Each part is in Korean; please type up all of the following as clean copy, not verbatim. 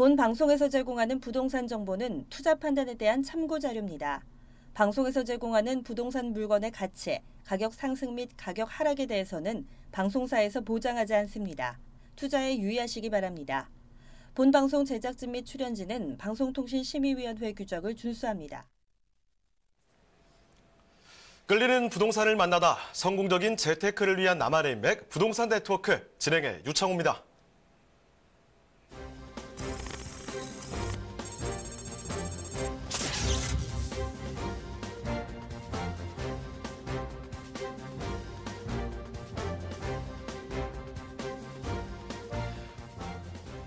본 방송에서 제공하는 부동산 정보는 투자 판단에 대한 참고 자료입니다. 방송에서 제공하는 부동산 물건의 가치, 가격 상승 및 가격 하락에 대해서는 방송사에서 보장하지 않습니다. 투자에 유의하시기 바랍니다. 본 방송 제작진 및 출연진은 방송통신심의위원회 규정을 준수합니다. 끌리는 부동산을 만나다 성공적인 재테크를 위한 나만의 인맥 부동산 네트워크 진행의 유창호입니다.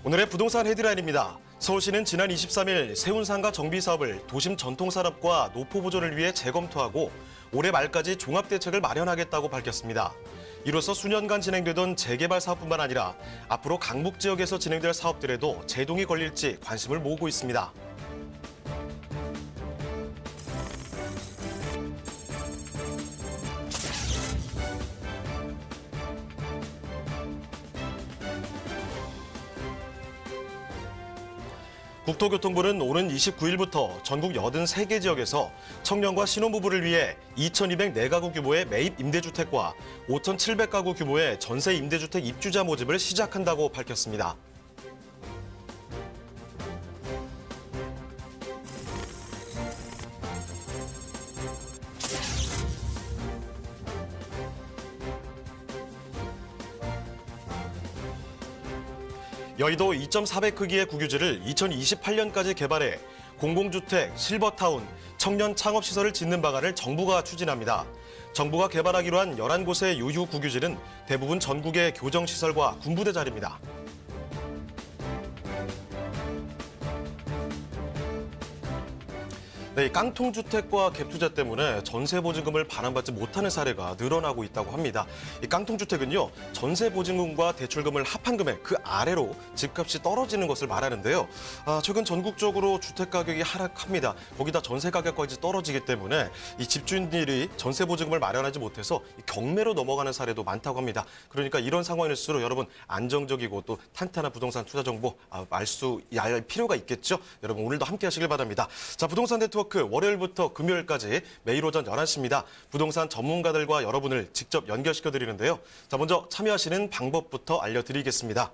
오늘의 부동산 헤드라인입니다. 서울시는 지난 23일 세운상가 정비 사업을 도심 전통산업과 노포 보존을 위해 재검토하고 올해 말까지 종합대책을 마련하겠다고 밝혔습니다. 이로써 수년간 진행되던 재개발 사업뿐만 아니라 앞으로 강북 지역에서 진행될 사업들에도 제동이 걸릴지 관심을 모으고 있습니다. 국토교통부는 오는 29일부터 전국 83개 지역에서 청년과 신혼부부를 위해 2,204가구 규모의 매입 임대주택과 5,700가구 규모의 전세 임대주택 입주자 모집을 시작한다고 밝혔습니다. 여의도 2.4배 크기의 국유지를 2028년까지 개발해 공공주택, 실버타운, 청년 창업시설을 짓는 방안을 정부가 추진합니다. 정부가 개발하기로 한 11곳의 유휴 국유지는 대부분 전국의 교정시설과 군부대 자리입니다. 네, 깡통주택과 갭투자 때문에 전세보증금을 반환받지 못하는 사례가 늘어나고 있다고 합니다. 이 깡통주택은요, 전세보증금과 대출금을 합한 금액 그 아래로 집값이 떨어지는 것을 말하는데요. 최근 전국적으로 주택가격이 하락합니다. 거기다 전세가격까지 떨어지기 때문에 이 집주인들이 전세보증금을 마련하지 못해서 경매로 넘어가는 사례도 많다고 합니다. 그러니까 이런 상황일수록 여러분 안정적이고 또 탄탄한 부동산 투자 정보 알 필요가 있겠죠. 여러분 오늘도 함께 하시길 바랍니다. 자, 부동산 네트워크 월요일부터 금요일까지 매일 오전 11시입니다. 부동산 전문가들과 여러분을 직접 연결시켜드리는데요. 자, 먼저 참여하시는 방법부터 알려드리겠습니다.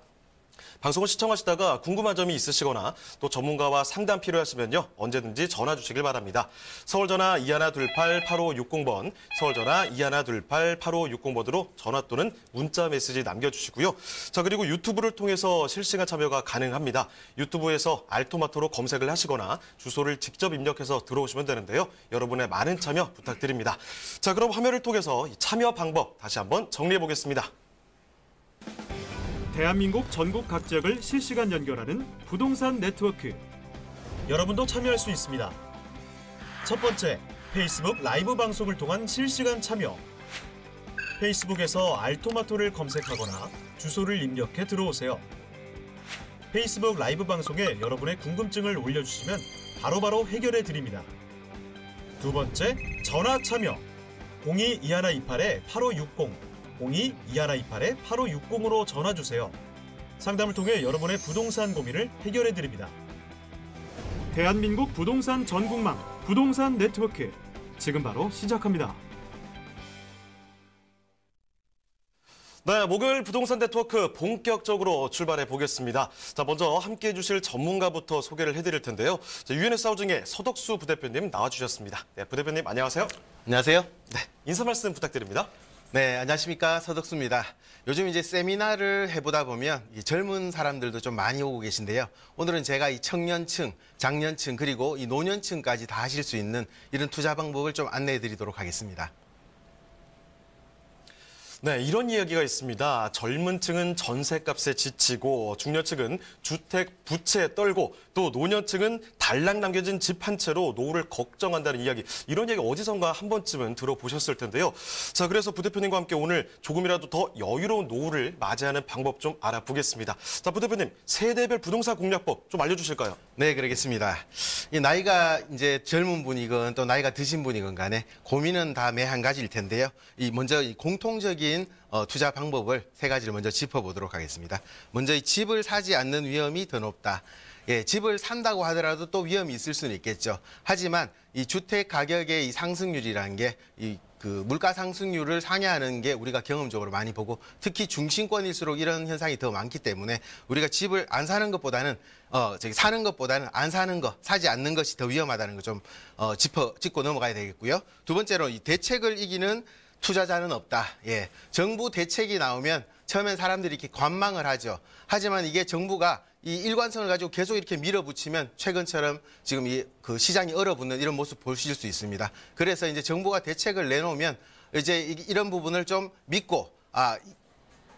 방송을 시청하시다가 궁금한 점이 있으시거나 또 전문가와 상담 필요하시면요. 언제든지 전화 주시길 바랍니다. 서울전화 2128-8560번, 서울전화 2128-8560번으로 전화 또는 문자 메시지 남겨주시고요. 자, 그리고 유튜브를 통해서 실시간 참여가 가능합니다. 유튜브에서 알토마토로 검색을 하시거나 주소를 직접 입력해서 들어오시면 되는데요. 여러분의 많은 참여 부탁드립니다. 자, 그럼 화면을 통해서 참여 방법 다시 한번 정리해 보겠습니다. 대한민국 전국 각 지역을 실시간 연결하는 부동산 네트워크. 여러분도 참여할 수 있습니다. 첫 번째, 페이스북 라이브 방송을 통한 실시간 참여. 페이스북에서 알토마토를 검색하거나 주소를 입력해 들어오세요. 페이스북 라이브 방송에 여러분의 궁금증을 올려주시면 바로바로 해결해 드립니다. 두 번째, 전화 참여. 02-2128-8560. 02-2128-8560으로 전화주세요. 상담을 통해 여러분의 부동산 고민을 해결해드립니다. 대한민국 부동산 전국망 부동산 네트워크 지금 바로 시작합니다. 네, 목요일 부동산 네트워크 본격적으로 출발해 보겠습니다. 자, 먼저 함께해 주실 전문가부터 소개를 해드릴 텐데요. 유엔에스 하우징의 서덕수 부대표님 나와주셨습니다. 네, 부대표님 안녕하세요. 안녕하세요. 네, 인사 말씀 부탁드립니다. 네, 안녕하십니까. 서덕수입니다. 요즘 이제 세미나를 해보다 보면 이 젊은 사람들도 좀 많이 오고 계신데요. 오늘은 제가 이 청년층, 장년층, 그리고 이 노년층까지 다 하실 수 있는 이런 투자 방법을 좀 안내해 드리도록 하겠습니다. 네, 이런 이야기가 있습니다. 젊은 층은 전세값에 지치고 중년층은 주택 부채에 떨고 또 노년층은 달랑 남겨진 집 한 채로 노후를 걱정한다는 이야기. 이런 얘기 어디선가 한 번쯤은 들어보셨을 텐데요. 자, 그래서 부대표님과 함께 오늘 조금이라도 더 여유로운 노후를 맞이하는 방법 좀 알아보겠습니다. 자, 부대표님, 세대별 부동산 공략법 좀 알려주실까요? 네, 그러겠습니다. 이 나이가 이제 젊은 분이건 또 나이가 드신 분이건 간에 고민은 다 매 한 가지일 텐데요. 먼저 이 공통적인 투자 방법을 세 가지를 먼저 짚어보도록 하겠습니다. 먼저 이 집을 사지 않는 위험이 더 높다. 예, 집을 산다고 하더라도 또 위험이 있을 수는 있겠죠. 하지만 이 주택 가격의 이 상승률이라는 게 그 물가 상승률을 상회하는 게 우리가 경험적으로 많이 보고 특히 중심권일수록 이런 현상이 더 많기 때문에 우리가 집을 안 사는 것보다는 사는 것보다는 안 사는 거, 사지 않는 것이 더 위험하다는 거 좀 짚고 넘어가야 되겠고요. 두 번째로 이 대책을 이기는 투자자는 없다. 예, 정부 대책이 나오면 처음엔 사람들이 이렇게 관망을 하죠. 하지만 이게 정부가 이 일관성을 가지고 계속 이렇게 밀어붙이면 최근처럼 지금 그 시장이 얼어붙는 이런 모습 보실 수 있습니다. 그래서 이제 정부가 대책을 내놓으면 이제 이런 부분을 좀 믿고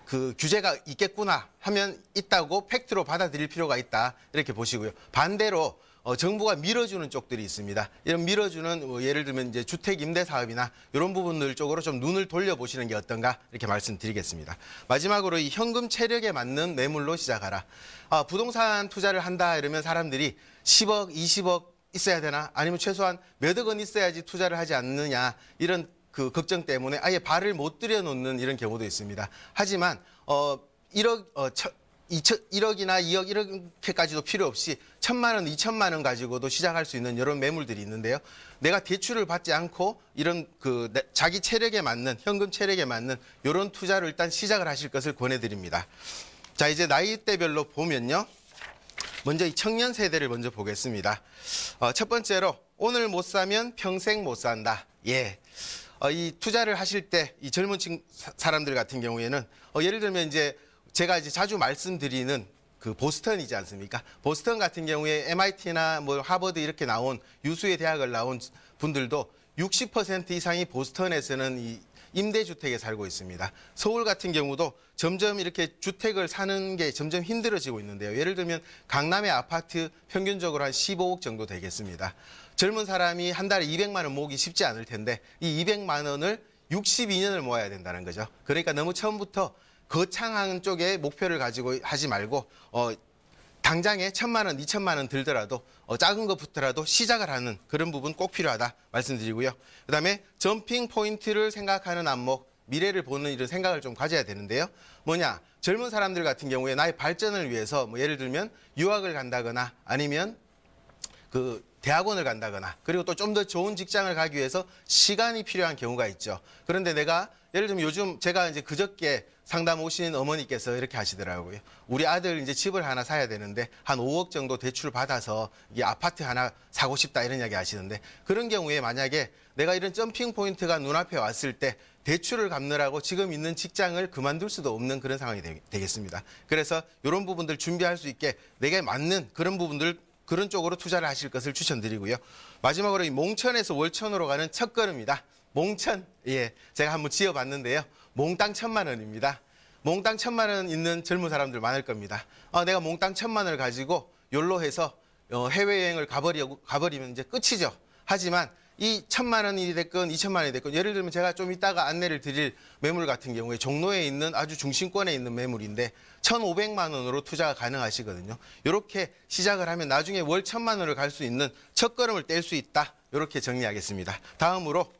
그 규제가 있겠구나 하면 있다고 팩트로 받아들일 필요가 있다. 이렇게 보시고요. 반대로 정부가 밀어주는 쪽들이 있습니다. 이런 밀어주는 예를 들면 이제 주택 임대 사업이나 이런 부분들 쪽으로 좀 눈을 돌려보시는 게 어떤가 이렇게 말씀드리겠습니다. 마지막으로 이 현금 체력에 맞는 매물로 시작하라. 부동산 투자를 한다 이러면 사람들이 10억, 20억 있어야 되나? 아니면 최소한 몇억 원 있어야지 투자를 하지 않느냐 이런 그 걱정 때문에 아예 발을 못 들여놓는 이런 경우도 있습니다. 하지만 1억이나 2억 이렇게까지도 필요 없이 1,000만 원, 2,000만 원 가지고도 시작할 수 있는 이런 매물들이 있는데요. 내가 대출을 받지 않고 이런 자기 체력에 맞는 현금 체력에 맞는 이런 투자를 일단 시작을 하실 것을 권해드립니다. 자, 이제 나이대별로 보면요. 먼저 이 청년 세대를 먼저 보겠습니다. 첫 번째로 오늘 못 사면 평생 못 산다. 예. 이 투자를 하실 때 이 젊은 사람들 같은 경우에는 예를 들면 이제 제가 이제 자주 말씀드리는 그 보스턴이지 않습니까? 보스턴 같은 경우에 MIT나 뭐 하버드 이렇게 나온 유수의 대학을 나온 분들도 60% 이상이 보스턴에서는 이 임대주택에 살고 있습니다. 서울 같은 경우도 점점 이렇게 주택을 사는 게 점점 힘들어지고 있는데요. 예를 들면 강남의 아파트 평균적으로 한 15억 정도 되겠습니다. 젊은 사람이 한 달에 200만 원 모으기 쉽지 않을 텐데 이 200만 원을 62년을 모아야 된다는 거죠. 그러니까 너무 처음부터 거창한 쪽에 목표를 가지고 하지 말고 당장에 1,000만 원, 2,000만 원 들더라도 작은 것부터라도 시작을 하는 그런 부분 꼭 필요하다 말씀드리고요. 그다음에 점핑 포인트를 생각하는 안목, 미래를 보는 이런 생각을 좀 가져야 되는데요. 뭐냐? 젊은 사람들 같은 경우에 나의 발전을 위해서 뭐 예를 들면 유학을 간다거나 아니면 그 대학원을 간다거나 그리고 또 좀 더 좋은 직장을 가기 위해서 시간이 필요한 경우가 있죠. 그런데 내가 예를 들면 요즘 제가 이제 그저께 상담 오신 어머니께서 이렇게 하시더라고요. 우리 아들 이제 집을 하나 사야 되는데 한 5억 정도 대출 받아서 이 아파트 하나 사고 싶다 이런 이야기 하시는데 그런 경우에 만약에 내가 이런 점핑 포인트가 눈앞에 왔을 때 대출을 갚느라고 지금 있는 직장을 그만둘 수도 없는 그런 상황이 되겠습니다. 그래서 이런 부분들 준비할 수 있게 내게 맞는 그런 부분들 그런 쪽으로 투자를 하실 것을 추천드리고요. 마지막으로 이 몽천에서 월천으로 가는 첫걸음이다. 몽천, 예, 제가 한번 지어봤는데요. 몽땅 1,000만 원입니다. 몽땅 1,000만 원 있는 젊은 사람들 많을 겁니다. 내가 몽땅 1,000만 원을 가지고 욜로 해서 해외여행을 가버리면 이제 끝이죠. 하지만 이 1,000만 원이 됐건 2,000만 원이 됐건 예를 들면 제가 좀 이따가 안내를 드릴 매물 같은 경우에 종로에 있는 아주 중심권에 있는 매물인데 1,500만 원으로 투자가 가능하시거든요. 이렇게 시작을 하면 나중에 월 1,000만 원을 갈 수 있는 첫걸음을 뗄 수 있다. 이렇게 정리하겠습니다. 다음으로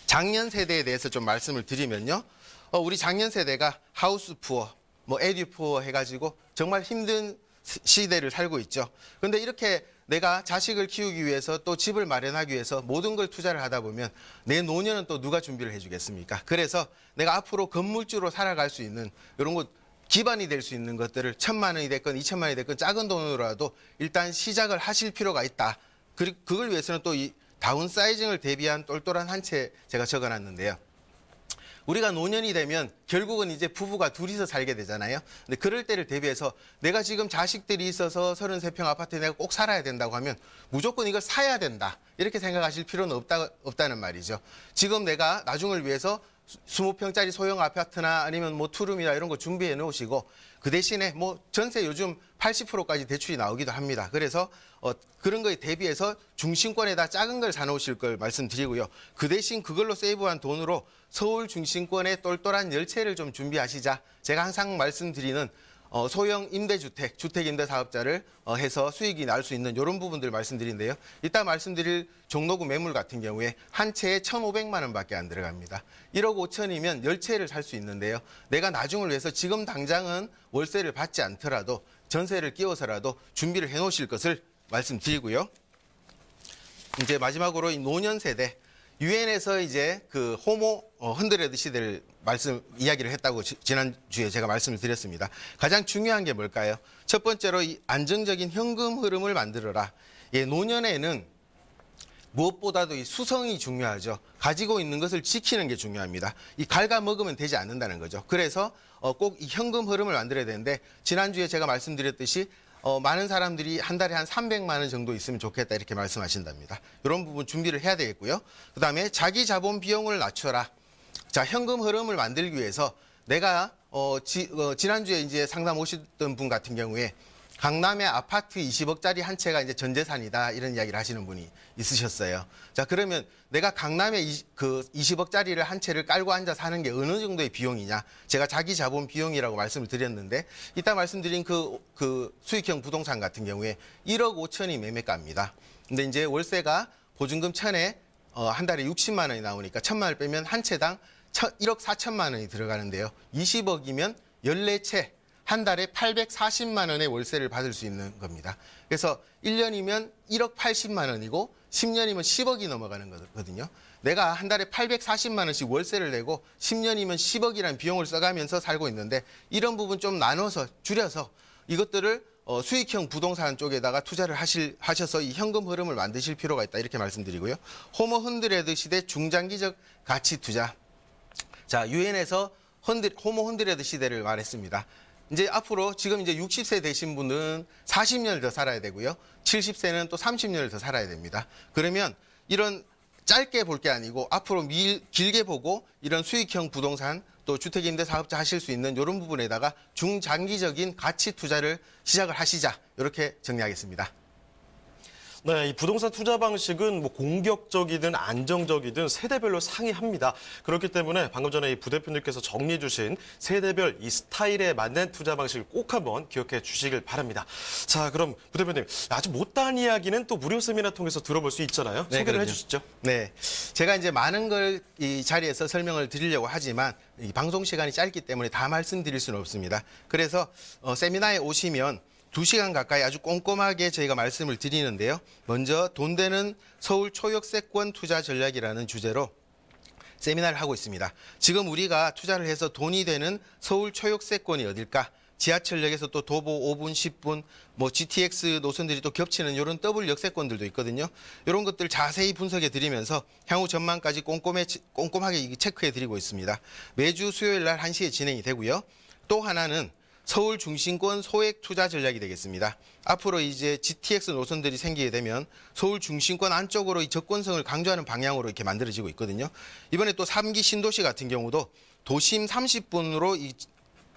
장년 세대에 대해서 좀 말씀을 드리면요. 우리 장년 세대가 하우스 푸어, 뭐 에듀 푸어 해가지고 정말 힘든 시대를 살고 있죠. 그런데 이렇게 내가 자식을 키우기 위해서 또 집을 마련하기 위해서 모든 걸 투자를 하다 보면 내 노년은 또 누가 준비를 해주겠습니까? 그래서 내가 앞으로 건물주로 살아갈 수 있는 이런 것 기반이 될 수 있는 것들을 1,000만 원이 됐건 2,000만 원이 됐건 작은 돈으로라도 일단 시작을 하실 필요가 있다. 그리고 그걸 위해서는 또 이 다운사이징을 대비한 똘똘한 한 채 제가 적어놨는데요. 우리가 노년이 되면 결국은 이제 부부가 둘이서 살게 되잖아요. 근데 그럴 때를 대비해서 내가 지금 자식들이 있어서 33평 아파트에 내가 꼭 살아야 된다고 하면 무조건 이걸 사야 된다. 이렇게 생각하실 필요는 없다는 말이죠. 지금 내가 나중을 위해서 20평짜리 소형 아파트나 아니면 뭐 투룸이나 이런 거 준비해 놓으시고 그 대신에 뭐 전세 요즘 80%까지 대출이 나오기도 합니다. 그래서 그런 거에 대비해서 중심권에다 작은 걸 사놓으실 걸 말씀드리고요. 그 대신 그걸로 세이브한 돈으로 서울 중심권에 똘똘한 열채를 좀 준비하시자. 제가 항상 말씀드리는 소형 임대주택, 주택임대사업자를 해서 수익이 날 수 있는 이런 부분들 말씀드린데요. 이따 말씀드릴 종로구 매물 같은 경우에 한 채에 1,500만 원밖에 안 들어갑니다. 1억 5천이면 10채를 살 수 있는데요. 내가 나중을 위해서 지금 당장은 월세를 받지 않더라도 전세를 끼워서라도 준비를 해 놓으실 것을 말씀드리고요. 이제 마지막으로 이 노년 세대, 유엔에서 이제 그 호모 흔들레드 시대를 이야기를 했다고 지난주에 제가 말씀을 드렸습니다. 가장 중요한 게 뭘까요? 첫 번째로 이 안정적인 현금 흐름을 만들어라. 예, 노년에는 무엇보다도 이 수성이 중요하죠. 가지고 있는 것을 지키는 게 중요합니다. 이 갉아먹으면 되지 않는다는 거죠. 그래서 꼭 이 현금 흐름을 만들어야 되는데, 지난주에 제가 말씀드렸듯이 많은 사람들이 한 달에 한 300만 원 정도 있으면 좋겠다 이렇게 말씀하신답니다. 이런 부분 준비를 해야 되겠고요. 그다음에 자기 자본 비용을 낮춰라. 자, 현금 흐름을 만들기 위해서 내가 지난주에 이제 상담 오셨던 분 같은 경우에 강남에 아파트 20억짜리 한 채가 이제 전 재산이다 이런 이야기를 하시는 분이 있으셨어요. 자, 그러면 내가 강남에 20억짜리를 한 채를 깔고 앉아 사는 게 어느 정도의 비용이냐? 제가 자기 자본 비용이라고 말씀을 드렸는데, 이따 말씀드린 그 수익형 부동산 같은 경우에 1억 5천이 매매가입니다. 근데 이제 월세가 보증금 1,000에 한 달에 60만 원이 나오니까 1,000만 원을 빼면 한 채당 1억 4천만 원이 들어가는데요. 20억이면 14채. 한 달에 840만 원의 월세를 받을 수 있는 겁니다. 그래서 1년이면 1억 80만 원이고 10년이면 10억이 넘어가는 거거든요. 내가 한 달에 840만 원씩 월세를 내고 10년이면 10억이라는 비용을 써가면서 살고 있는데, 이런 부분 좀 나눠서 줄여서 이것들을 수익형 부동산 쪽에다가 투자를 하셔서 이 현금 흐름을 만드실 필요가 있다 이렇게 말씀드리고요. 호모 흔들레드 시대 중장기적 가치 투자. 자, 유엔에서 호모 흔들레드 시대를 말했습니다. 이제 앞으로 지금 이제 60세 되신 분은 40년을 더 살아야 되고요. 70세는 또 30년을 더 살아야 됩니다. 그러면 이런 짧게 볼 게 아니고 앞으로 길게 보고 이런 수익형 부동산 또 주택임대사업자 하실 수 있는 이런 부분에다가 중장기적인 가치 투자를 시작을 하시자, 이렇게 정리하겠습니다. 네, 이 부동산 투자 방식은 뭐 공격적이든 안정적이든 세대별로 상이합니다. 그렇기 때문에 방금 전에 이 부대표님께서 정리해 주신 세대별 이 스타일에 맞는 투자 방식을 꼭 한번 기억해 주시길 바랍니다. 자, 그럼 부대표님, 아주 못다한 이야기는 또 무료 세미나 통해서 들어볼 수 있잖아요. 네, 소개를 그럼요. 해 주시죠. 네, 제가 이제 많은 걸 이 자리에서 설명을 드리려고 하지만 이 방송 시간이 짧기 때문에 다 말씀드릴 수는 없습니다. 그래서 세미나에 오시면 2시간 가까이 아주 꼼꼼하게 저희가 말씀을 드리는데요. 먼저 돈 되는 서울 초역세권 투자 전략이라는 주제로 세미나를 하고 있습니다. 지금 우리가 투자를 해서 돈이 되는 서울 초역세권이 어딜까? 지하철역에서 또 도보 5분, 10분, 뭐 GTX 노선들이 또 겹치는 이런 더블 역세권들도 있거든요. 이런 것들 자세히 분석해 드리면서 향후 전망까지 꼼꼼하게 체크해 드리고 있습니다. 매주 수요일 날 1시에 진행이 되고요. 또 하나는 서울 중심권 소액 투자 전략이 되겠습니다. 앞으로 이제 GTX 노선들이 생기게 되면 서울 중심권 안쪽으로 이 접근성을 강조하는 방향으로 이렇게 만들어지고 있거든요. 이번에 또 3기 신도시 같은 경우도 도심 30분으로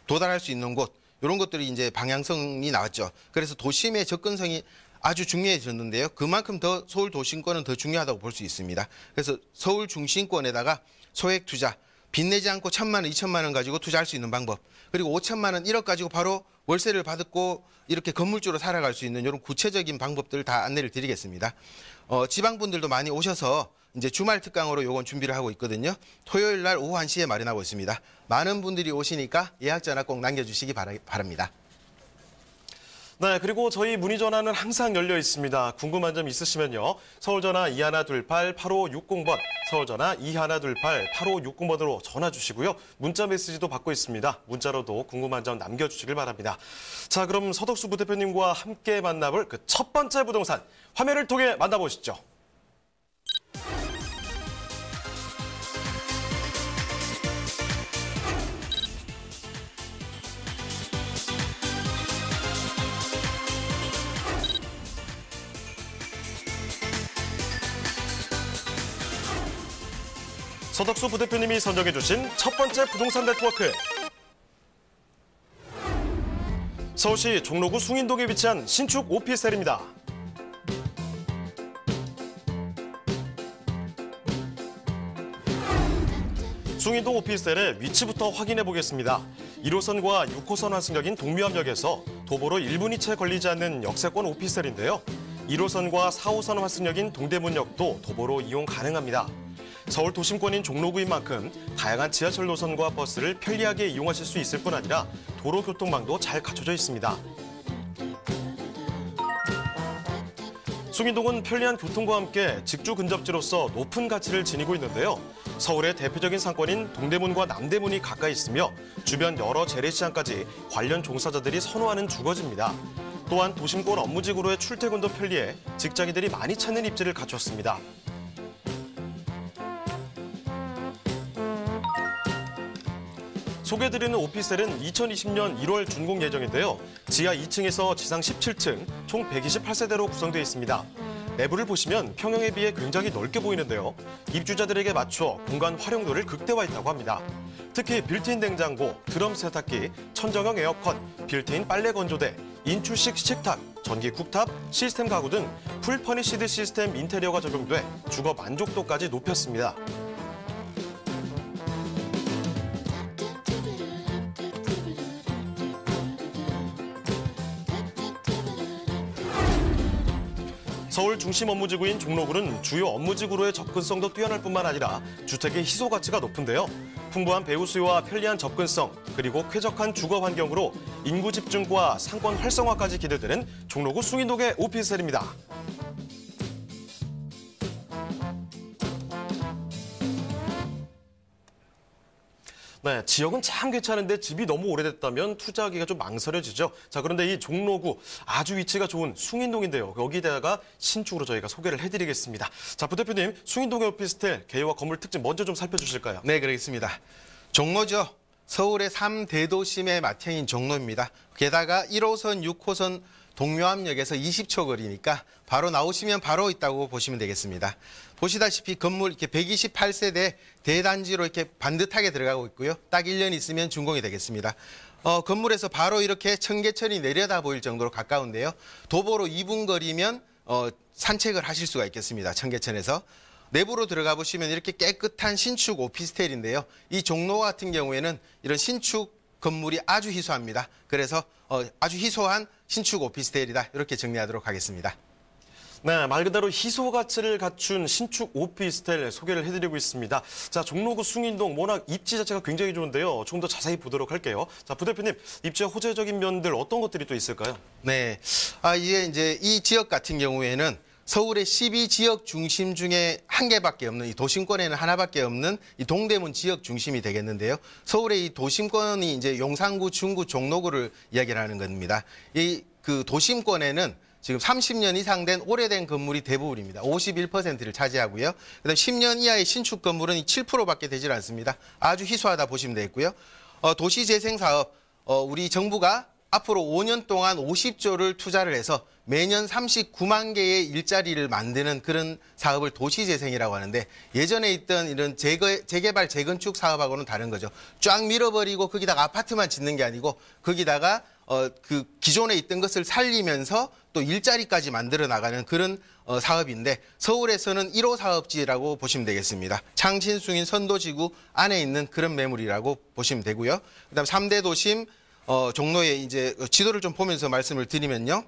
도달할 수 있는 곳, 이런 것들이 이제 방향성이 나왔죠. 그래서 도심의 접근성이 아주 중요해졌는데요. 그만큼 더 서울 도심권은 더 중요하다고 볼 수 있습니다. 그래서 서울 중심권에다가 소액 투자, 빚내지 않고 1,000만 원, 2,000만 원 가지고 투자할 수 있는 방법, 그리고 5천만 원, 1억 가지고 바로 월세를 받고 이렇게 건물주로 살아갈 수 있는 이런 구체적인 방법들을 다 안내를 드리겠습니다. 지방분들도 많이 오셔서 이제 주말 특강으로 요건 준비를 하고 있거든요. 토요일 날 오후 1시에 마련하고 있습니다. 많은 분들이 오시니까 예약 전화 꼭 남겨주시기 바랍니다. 네, 그리고 저희 문의 전화는 항상 열려 있습니다. 궁금한 점 있으시면요. 서울전화 2128-8560번, 서울전화 2128-8560번으로 전화 주시고요. 문자 메시지도 받고 있습니다. 문자로도 궁금한 점 남겨주시길 바랍니다. 자, 그럼 서덕수 부대표님과 함께 만나볼 그 첫 번째 부동산, 화면을 통해 만나보시죠. 서덕수 부대표님이 선정해 주신 첫 번째 부동산 네트워크. 서울시 종로구 숭인동에 위치한 신축 오피스텔입니다. 숭인동 오피스텔의 위치부터 확인해 보겠습니다. 1호선과 6호선 환승역인 동묘암역에서 도보로 1분이 채 걸리지 않는 역세권 오피스텔인데요. 1호선과 4호선 환승역인 동대문역도 도보로 이용 가능합니다. 서울 도심권인 종로구인 만큼 다양한 지하철 노선과 버스를 편리하게 이용하실 수 있을 뿐 아니라 도로 교통망도 잘 갖춰져 있습니다. 숭인동은 편리한 교통과 함께 직주 근접지로서 높은 가치를 지니고 있는데요. 서울의 대표적인 상권인 동대문과 남대문이 가까이 있으며 주변 여러 재래시장까지 관련 종사자들이 선호하는 주거지입니다. 또한 도심권 업무지구로의 출퇴근도 편리해 직장인들이 많이 찾는 입지를 갖췄습니다. 소개해드리는 오피스텔은 2020년 1월 준공 예정인데요. 지하 2층에서 지상 17층, 총 128세대로 구성되어 있습니다. 내부를 보시면 평형에 비해 굉장히 넓게 보이는데요. 입주자들에게 맞춰 공간 활용도를 극대화했다고 합니다. 특히 빌트인 냉장고, 드럼 세탁기, 천정형 에어컨, 빌트인 빨래 건조대, 인출식 식탁, 전기 쿡탑, 시스템 가구 등 풀 퍼니시드 시스템 인테리어가 적용돼 주거 만족도까지 높였습니다. 서울 중심 업무지구인 종로구는 주요 업무지구로의 접근성도 뛰어날 뿐만 아니라 주택의 희소 가치가 높은데요. 풍부한 배우 수요와 편리한 접근성, 그리고 쾌적한 주거 환경으로 인구 집중과 상권 활성화까지 기대되는 종로구 숭인동의 오피스텔입니다. 네, 지역은 참 괜찮은데 집이 너무 오래됐다면 투자하기가 좀 망설여지죠. 자, 그런데 이 종로구 아주 위치가 좋은 숭인동인데요. 여기다가 신축으로 저희가 소개를 해드리겠습니다. 자, 부대표님, 숭인동의 오피스텔 개요와 건물 특징 먼저 좀 살펴주실까요? 네, 그러겠습니다. 종로죠. 서울의 3대도심의 맏형인 종로입니다. 게다가 1호선, 6호선 동묘암역에서 20초 거리니까 바로 나오시면 바로 있다고 보시면 되겠습니다. 보시다시피 건물 이렇게 128세대 대단지로 이렇게 반듯하게 들어가고 있고요. 딱 1년 있으면 준공이 되겠습니다. 건물에서 바로 이렇게 청계천이 내려다 보일 정도로 가까운데요. 도보로 2분 거리면 산책을 하실 수가 있겠습니다. 청계천에서. 내부로 들어가 보시면 이렇게 깨끗한 신축 오피스텔인데요. 이 종로 같은 경우에는 이런 신축 건물이 아주 희소합니다. 그래서 아주 희소한 신축 오피스텔이다. 이렇게 정리하도록 하겠습니다. 네, 말 그대로 희소 가치를 갖춘 신축 오피스텔 소개를 해드리고 있습니다. 자, 종로구 숭인동 워낙 입지 자체가 굉장히 좋은데요. 좀 더 자세히 보도록 할게요. 자, 부대표님, 입지의 호재적인 면들 어떤 것들이 또 있을까요? 네, 이제 이 지역 같은 경우에는 서울의 12지역 중심 중에 한 개밖에 없는, 이 도심권에는 하나밖에 없는 이 동대문 지역 중심이 되겠는데요. 서울의 이 도심권이 이제 용산구, 중구, 종로구를 이야기를 하는 겁니다. 그 도심권에는 지금 30년 이상 된 오래된 건물이 대부분입니다. 51%를 차지하고요. 그다음 10년 이하의 신축 건물은 7%밖에 되질 않습니다. 아주 희소하다 보시면 되겠고요. 도시재생사업, 우리 정부가 앞으로 5년 동안 50조를 투자를 해서 매년 39만 개의 일자리를 만드는 그런 사업을 도시재생이라고 하는데, 예전에 있던 이런 재개발, 재건축 사업하고는 다른 거죠. 쫙 밀어버리고 거기다가 아파트만 짓는 게 아니고 거기다가 그 기존에 있던 것을 살리면서 또 일자리까지 만들어 나가는 그런 사업인데, 서울에서는 1호 사업지라고 보시면 되겠습니다. 창신숭인 선도지구 안에 있는 그런 매물이라고 보시면 되고요. 그다음 3대 도심 종로에 이제 지도를 좀 보면서 말씀을 드리면요.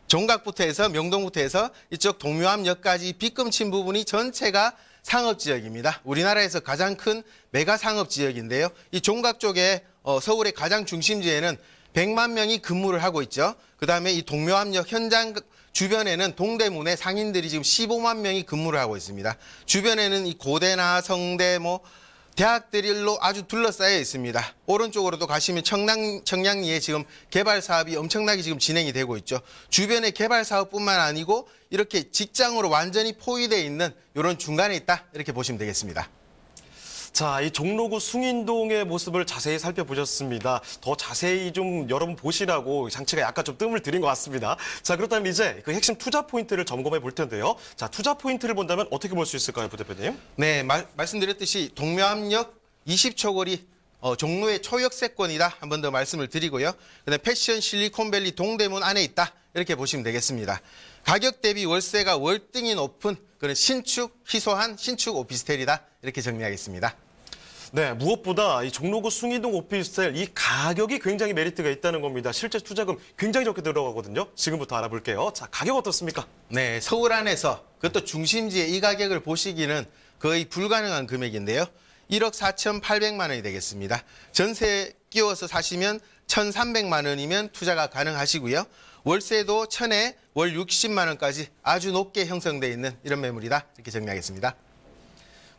종각부터 해서 명동부터 해서 이쪽 동묘암역까지 빗금친 부분이 전체가 상업지역입니다. 우리나라에서 가장 큰 메가 상업지역인데요. 이 종각 쪽에 서울의 가장 중심지에는 100만 명이 근무를 하고 있죠. 그다음에 이 동묘암역 현장 주변에는 동대문에 상인들이 지금 15만 명이 근무를 하고 있습니다. 주변에는 이 고대나 성대 대학들로 아주 둘러싸여 있습니다. 오른쪽으로도 가시면 청량리에 지금 개발 사업이 엄청나게 지금 진행이 되고 있죠. 주변에 개발 사업뿐만 아니고 이렇게 직장으로 완전히 포위되어 있는 이런 중간에 있다, 이렇게 보시면 되겠습니다. 자, 이 종로구 숭인동의 모습을 자세히 살펴보셨습니다. 더 자세히 좀 여러분 보시라고 장치가 약간 좀 뜸을 들인 것 같습니다. 자, 그렇다면 이제 그 핵심 투자 포인트를 점검해 볼 텐데요. 자, 투자 포인트를 본다면 어떻게 볼 수 있을까요, 부대표님? 네, 말씀드렸듯이 동묘암역 20초 거리 종로의 초역세권이다, 한 번 더 말씀을 드리고요. 그다음에 패션 실리콘밸리 동대문 안에 있다, 이렇게 보시면 되겠습니다. 가격 대비 월세가 월등히 높은 그런 신축, 희소한 신축 오피스텔이다, 이렇게 정리하겠습니다. 네, 무엇보다 이 종로구 숭인동 오피스텔 이 가격이 굉장히 메리트가 있다는 겁니다. 실제 투자금 굉장히 적게 들어가거든요. 지금부터 알아볼게요. 자, 가격 어떻습니까? 네, 서울 안에서 그것도 중심지에 이 가격을 보시기는 거의 불가능한 금액인데요. 1억 4,800만 원이 되겠습니다. 전세 끼워서 사시면 1,300만 원이면 투자가 가능하시고요. 월세도 1,000에 월 60만 원까지 아주 높게 형성돼 있는 이런 매물이다. 이렇게 정리하겠습니다.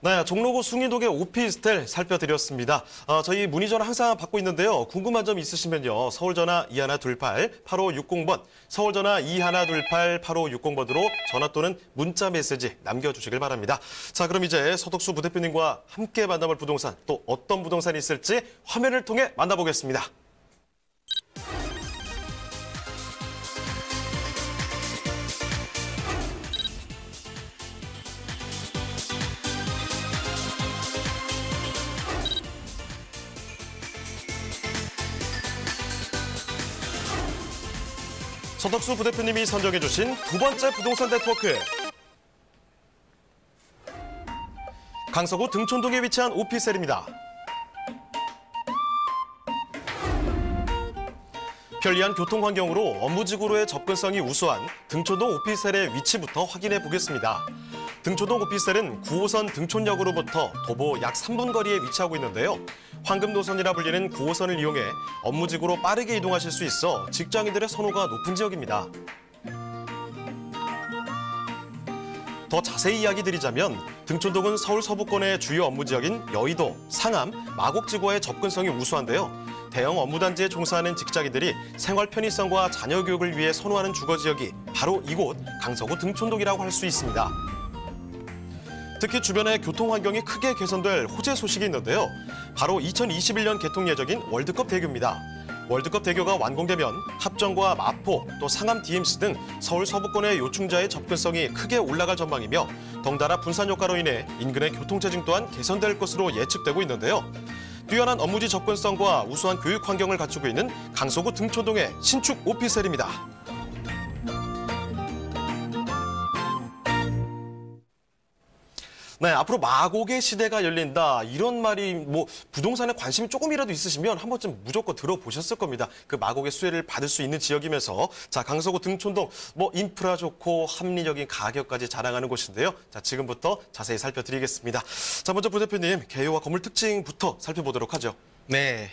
네, 종로구 숭이동의 오피스텔 살펴드렸습니다. 저희 문의 전화 항상 받고 있는데요. 궁금한 점 있으시면요. 서울전화 2128-8560번, 서울전화 2128-8560번으로 전화 또는 문자 메시지 남겨주시길 바랍니다. 자, 그럼 이제 서덕수 부대표님과 함께 만나볼 부동산, 또 어떤 부동산이 있을지 화면을 통해 만나보겠습니다. 서덕수 부대표님이 선정해주신 두 번째 부동산 네트워크. 강서구 등촌동에 위치한 오피스텔입니다. 편리한 교통환경으로 업무지구로의 접근성이 우수한 등촌동 오피스텔의 위치부터 확인해 보겠습니다. 등촌동 오피스텔은 9호선 등촌역으로부터 도보 약 3분 거리에 위치하고 있는데요. 황금 노선이라 불리는 9호선을 이용해 업무지구로 빠르게 이동하실 수 있어 직장인들의 선호가 높은 지역입니다. 더 자세히 이야기 드리자면 등촌동은 서울 서부권의 주요 업무지역인 여의도, 상암, 마곡지구와의 접근성이 우수한데요. 대형 업무단지에 종사하는 직장인들이 생활 편의성과 자녀 교육을 위해 선호하는 주거지역이 바로 이곳 강서구 등촌동이라고 할 수 있습니다. 특히 주변의 교통환경이 크게 개선될 호재 소식이 있는데요. 바로 2021년 개통 예정인 월드컵 대교입니다. 월드컵 대교가 완공되면 합정과 마포, 또 상암 DMC 등 서울 서부권의 요충지와의 접근성이 크게 올라갈 전망이며 덩달아 분산 효과로 인해 인근의 교통체증 또한 개선될 것으로 예측되고 있는데요. 뛰어난 업무지 접근성과 우수한 교육 환경을 갖추고 있는 강서구 등촌동의 신축 오피스텔입니다. 네, 앞으로 마곡의 시대가 열린다. 이런 말이 부동산에 관심이 조금이라도 있으시면 한 번쯤 무조건 들어보셨을 겁니다. 그 마곡의 수혜를 받을 수 있는 지역이면서 자, 강서구 등촌동 인프라 좋고 합리적인 가격까지 자랑하는 곳인데요. 자, 지금부터 자세히 살펴드리겠습니다. 자, 먼저 부대표님 개요와 건물 특징부터 살펴보도록 하죠. 네.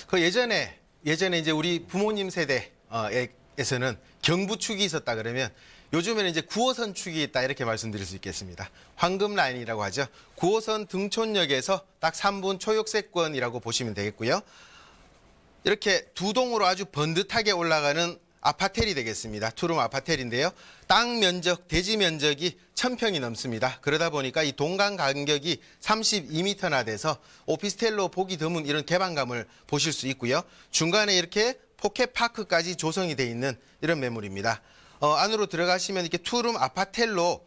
그 예전에 이제 우리 부모님 세대에서는 경부축이 있었다 그러면 요즘에는 이제 9호선 축이 있다 이렇게 말씀드릴 수 있겠습니다. 황금 라인이라고 하죠. 9호선 등촌역에서 딱 3분 초역세권이라고 보시면 되겠고요. 이렇게 두 동으로 아주 번듯하게 올라가는 아파텔이 되겠습니다. 투룸 아파텔인데요. 땅 면적, 대지 면적이 1000평이 넘습니다. 그러다 보니까 이 동간 간격이 32m나 돼서 오피스텔로 보기 드문 이런 개방감을 보실 수 있고요. 중간에 이렇게 포켓파크까지 조성이 돼 있는 이런 매물입니다. 안으로 들어가시면 이렇게 투룸 아파텔로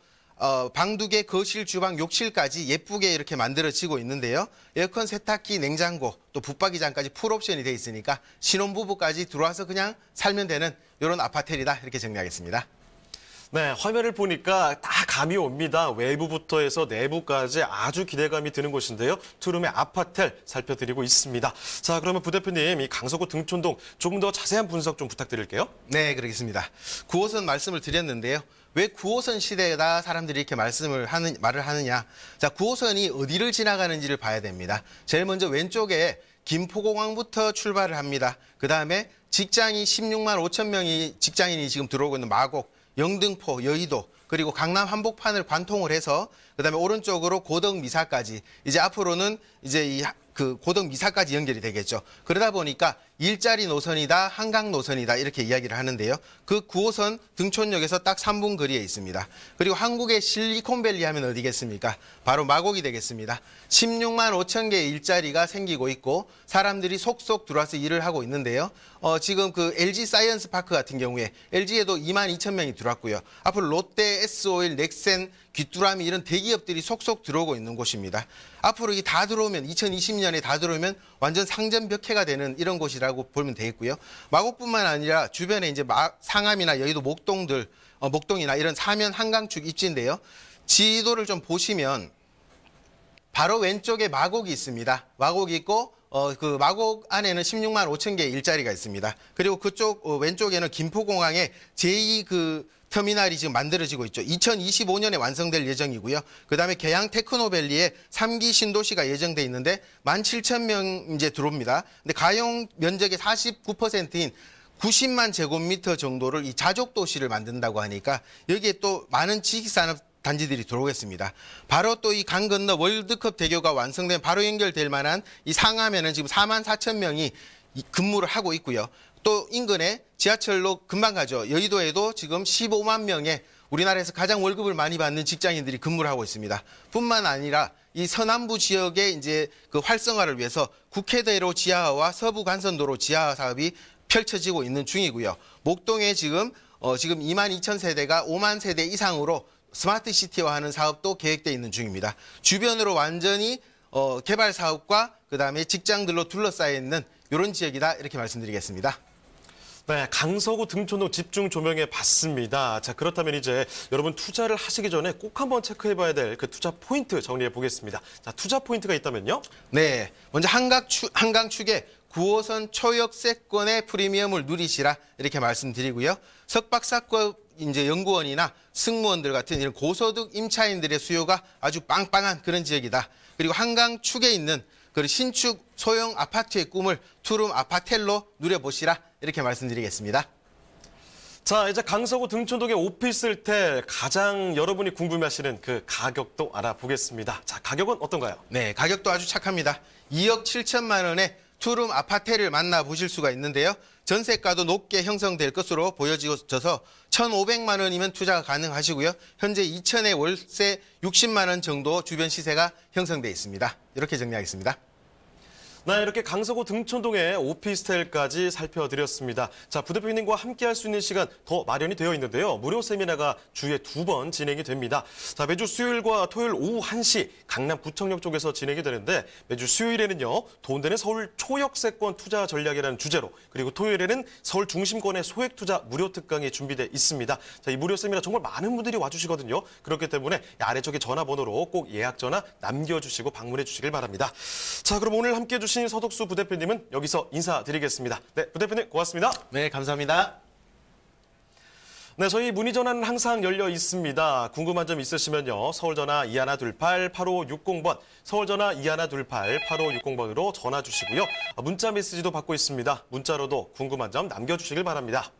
방 2개, 거실, 주방, 욕실까지 예쁘게 이렇게 만들어지고 있는데요. 에어컨, 세탁기, 냉장고, 또 붙박이장까지 풀옵션이 돼 있으니까 신혼부부까지 들어와서 그냥 살면 되는 이런 아파텔이다 이렇게 정리하겠습니다. 네, 화면을 보니까 다 감이 옵니다. 외부부터 해서 내부까지 아주 기대감이 드는 곳인데요. 투룸의 아파텔 살펴드리고 있습니다. 자, 그러면 부대표님 이 강서구 등촌동 조금 더 자세한 분석 좀 부탁드릴게요. 네, 그러겠습니다. 9호선 말씀을 드렸는데요. 왜 9호선 시대에다 사람들이 이렇게 말을 하느냐. 자, 9호선이 어디를 지나가는지를 봐야 됩니다. 제일 먼저 왼쪽에 김포공항부터 출발을 합니다. 그다음에 직장이 16만 5천 명이 직장인이 지금 들어오고 있는 마곡, 영등포, 여의도, 그리고 강남 한복판을 관통을 해서 그다음에 오른쪽으로 고덕미사까지 이제 앞으로는 이제 그 고덕미사까지 연결이 되겠죠. 그러다 보니까 일자리 노선이다, 한강 노선이다 이렇게 이야기를 하는데요. 그 9호선 등촌역에서 딱 3분 거리에 있습니다. 그리고 한국의 실리콘밸리 하면 어디겠습니까? 바로 마곡이 되겠습니다. 16만 5천 개의 일자리가 생기고 있고 사람들이 속속 들어와서 일을 하고 있는데요. 지금 그 LG 사이언스 파크 같은 경우에 LG에도 2만 2천 명이 들어왔고요. 앞으로 롯데, S-오일, 넥센, 귀뚜라미 이런 대기업들이 속속 들어오고 있는 곳입니다. 앞으로 이게 다 들어오면 2020년에 다 들어오면 완전 상점벽해가 되는 이런 곳이라고 보면 되겠고요. 마곡뿐만 아니라 주변에 이제 상암이나 여의도 목동이나 이런 사면 한강축 입지인데요. 지도를 좀 보시면 바로 왼쪽에 마곡이 있습니다. 마곡이 있고 그 마곡 안에는 16만 5천 개의 일자리가 있습니다. 그리고 그쪽 왼쪽에는 김포공항의 제2 그 터미널이 지금 만들어지고 있죠. 2025년에 완성될 예정이고요. 그다음에 계양 테크노밸리에 3기 신도시가 예정돼 있는데 17,000명 이제 들어옵니다. 근데 가용 면적의 49%인 90만 제곱미터 정도를 이 자족 도시를 만든다고 하니까 여기에 또 많은 지식산업 단지들이 들어오겠습니다. 바로 또 이 강 건너 월드컵 대교가 완성된 바로 연결될 만한 이 상하면은 지금 4만 4천 명이 근무를 하고 있고요. 또 인근에 지하철로 금방 가죠. 여의도에도 지금 15만 명의 우리나라에서 가장 월급을 많이 받는 직장인들이 근무를 하고 있습니다. 뿐만 아니라 이 서남부 지역의 이제 그 활성화를 위해서 국회대로 지하화와 서부 간선도로 지하화 사업이 펼쳐지고 있는 중이고요. 목동에 지금 2만 2천 세대가 5만 세대 이상으로 스마트 시티화하는 사업도 계획되어 있는 중입니다. 주변으로 완전히 개발 사업과 그다음에 직장들로 둘러싸여 있는 이런 지역이다 이렇게 말씀드리겠습니다. 네, 강서구 등촌동 집중 조명해 봤습니다. 자, 그렇다면 이제 여러분 투자를 하시기 전에 꼭 한번 체크해봐야 될 그 투자 포인트 정리해 보겠습니다. 자, 투자 포인트가 있다면요? 네, 먼저 한강축에 9호선 초역세권의 프리미엄을 누리시라 이렇게 말씀드리고요. 석박사급 이제 연구원이나 승무원들 같은 이런 고소득 임차인들의 수요가 아주 빵빵한 그런 지역이다. 그리고 한강축에 있는 그 신축 소형 아파트의 꿈을 투룸 아파텔로 누려보시라 이렇게 말씀드리겠습니다. 자, 이제 강서구 등촌동의 오피스텔 가장 여러분이 궁금해하시는 그 가격도 알아보겠습니다. 자, 가격은 어떤가요? 네, 가격도 아주 착합니다. 2억 7천만 원에 투룸 아파트를 만나보실 수가 있는데요. 전세가도 높게 형성될 것으로 보여져서 1,500만 원이면 투자가 가능하시고요. 현재 2천에 월세 60만 원 정도 주변 시세가 형성돼 있습니다. 이렇게 정리하겠습니다. 네, 이렇게 강서구 등촌동의 오피스텔까지 살펴드렸습니다. 자, 부대표님과 함께 할 수 있는 시간 더 마련이 되어 있는데요. 무료 세미나가 주에 2번 진행이 됩니다. 자, 매주 수요일과 토요일 오후 1시 강남 구청역 쪽에서 진행이 되는데 매주 수요일에는요. 돈 되는 서울 초역세권 투자 전략이라는 주제로 그리고 토요일에는 서울 중심권의 소액 투자 무료 특강이 준비되어 있습니다. 자, 이 무료 세미나 정말 많은 분들이 와주시거든요. 그렇기 때문에 아래쪽에 전화번호로 꼭 예약 전화 남겨주시고 방문해 주시길 바랍니다. 자, 그럼 오늘 함께해 주신 서덕수 부대표님은 여기서 인사드리겠습니다. 네, 부대표님 고맙습니다. 네, 감사합니다. 네, 저희 문의 전화는 항상 열려 있습니다. 궁금한 점 있으시면요. 서울전화 2128-8560번, 서울전화 2128-8560번으로 전화 주시고요. 문자 메시지도 받고 있습니다. 문자로도 궁금한 점 남겨주시길 바랍니다.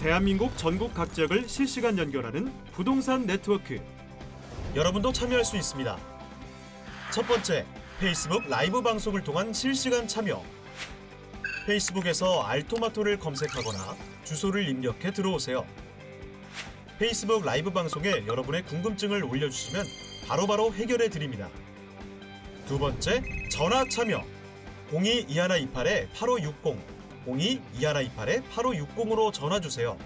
대한민국 전국 각 지역을 실시간 연결하는 부동산 네트워크. 여러분도 참여할 수 있습니다. 첫 번째, 페이스북 라이브 방송을 통한 실시간 참여. 페이스북에서 알토마토를 검색하거나 주소를 입력해 들어오세요. 페이스북 라이브 방송에 여러분의 궁금증을 올려주시면 바로바로 해결해 드립니다. 두 번째, 전화 참여. 02-2128-8560, 02-2128-8560으로 전화 주세요.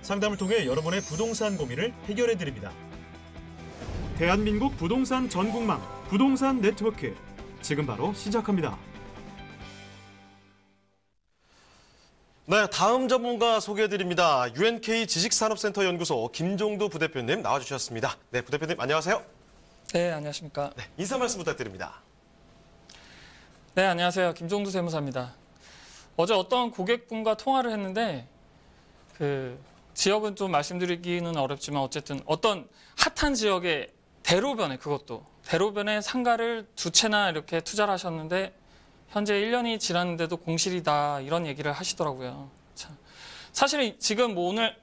상담을 통해 여러분의 부동산 고민을 해결해 드립니다. 대한민국 부동산 전국망 부동산 네트워크. 지금 바로 시작합니다. 네, 다음 전문가 소개해드립니다. UNK 지식산업센터 연구소 김종두 부대표님 나와주셨습니다. 네, 부대표님 안녕하세요. 네, 안녕하십니까. 네, 인사 말씀 부탁드립니다. 네, 안녕하세요. 김종두 세무사입니다. 어제 어떤 고객분과 통화를 했는데 지역은 좀 말씀드리기는 어렵지만 어쨌든 어떤 핫한 지역의 대로변에 대로변에 상가를 2채나 이렇게 투자를 하셨는데 현재 1년이 지났는데도 공실이다 이런 얘기를 하시더라고요. 참. 사실은 지금 오늘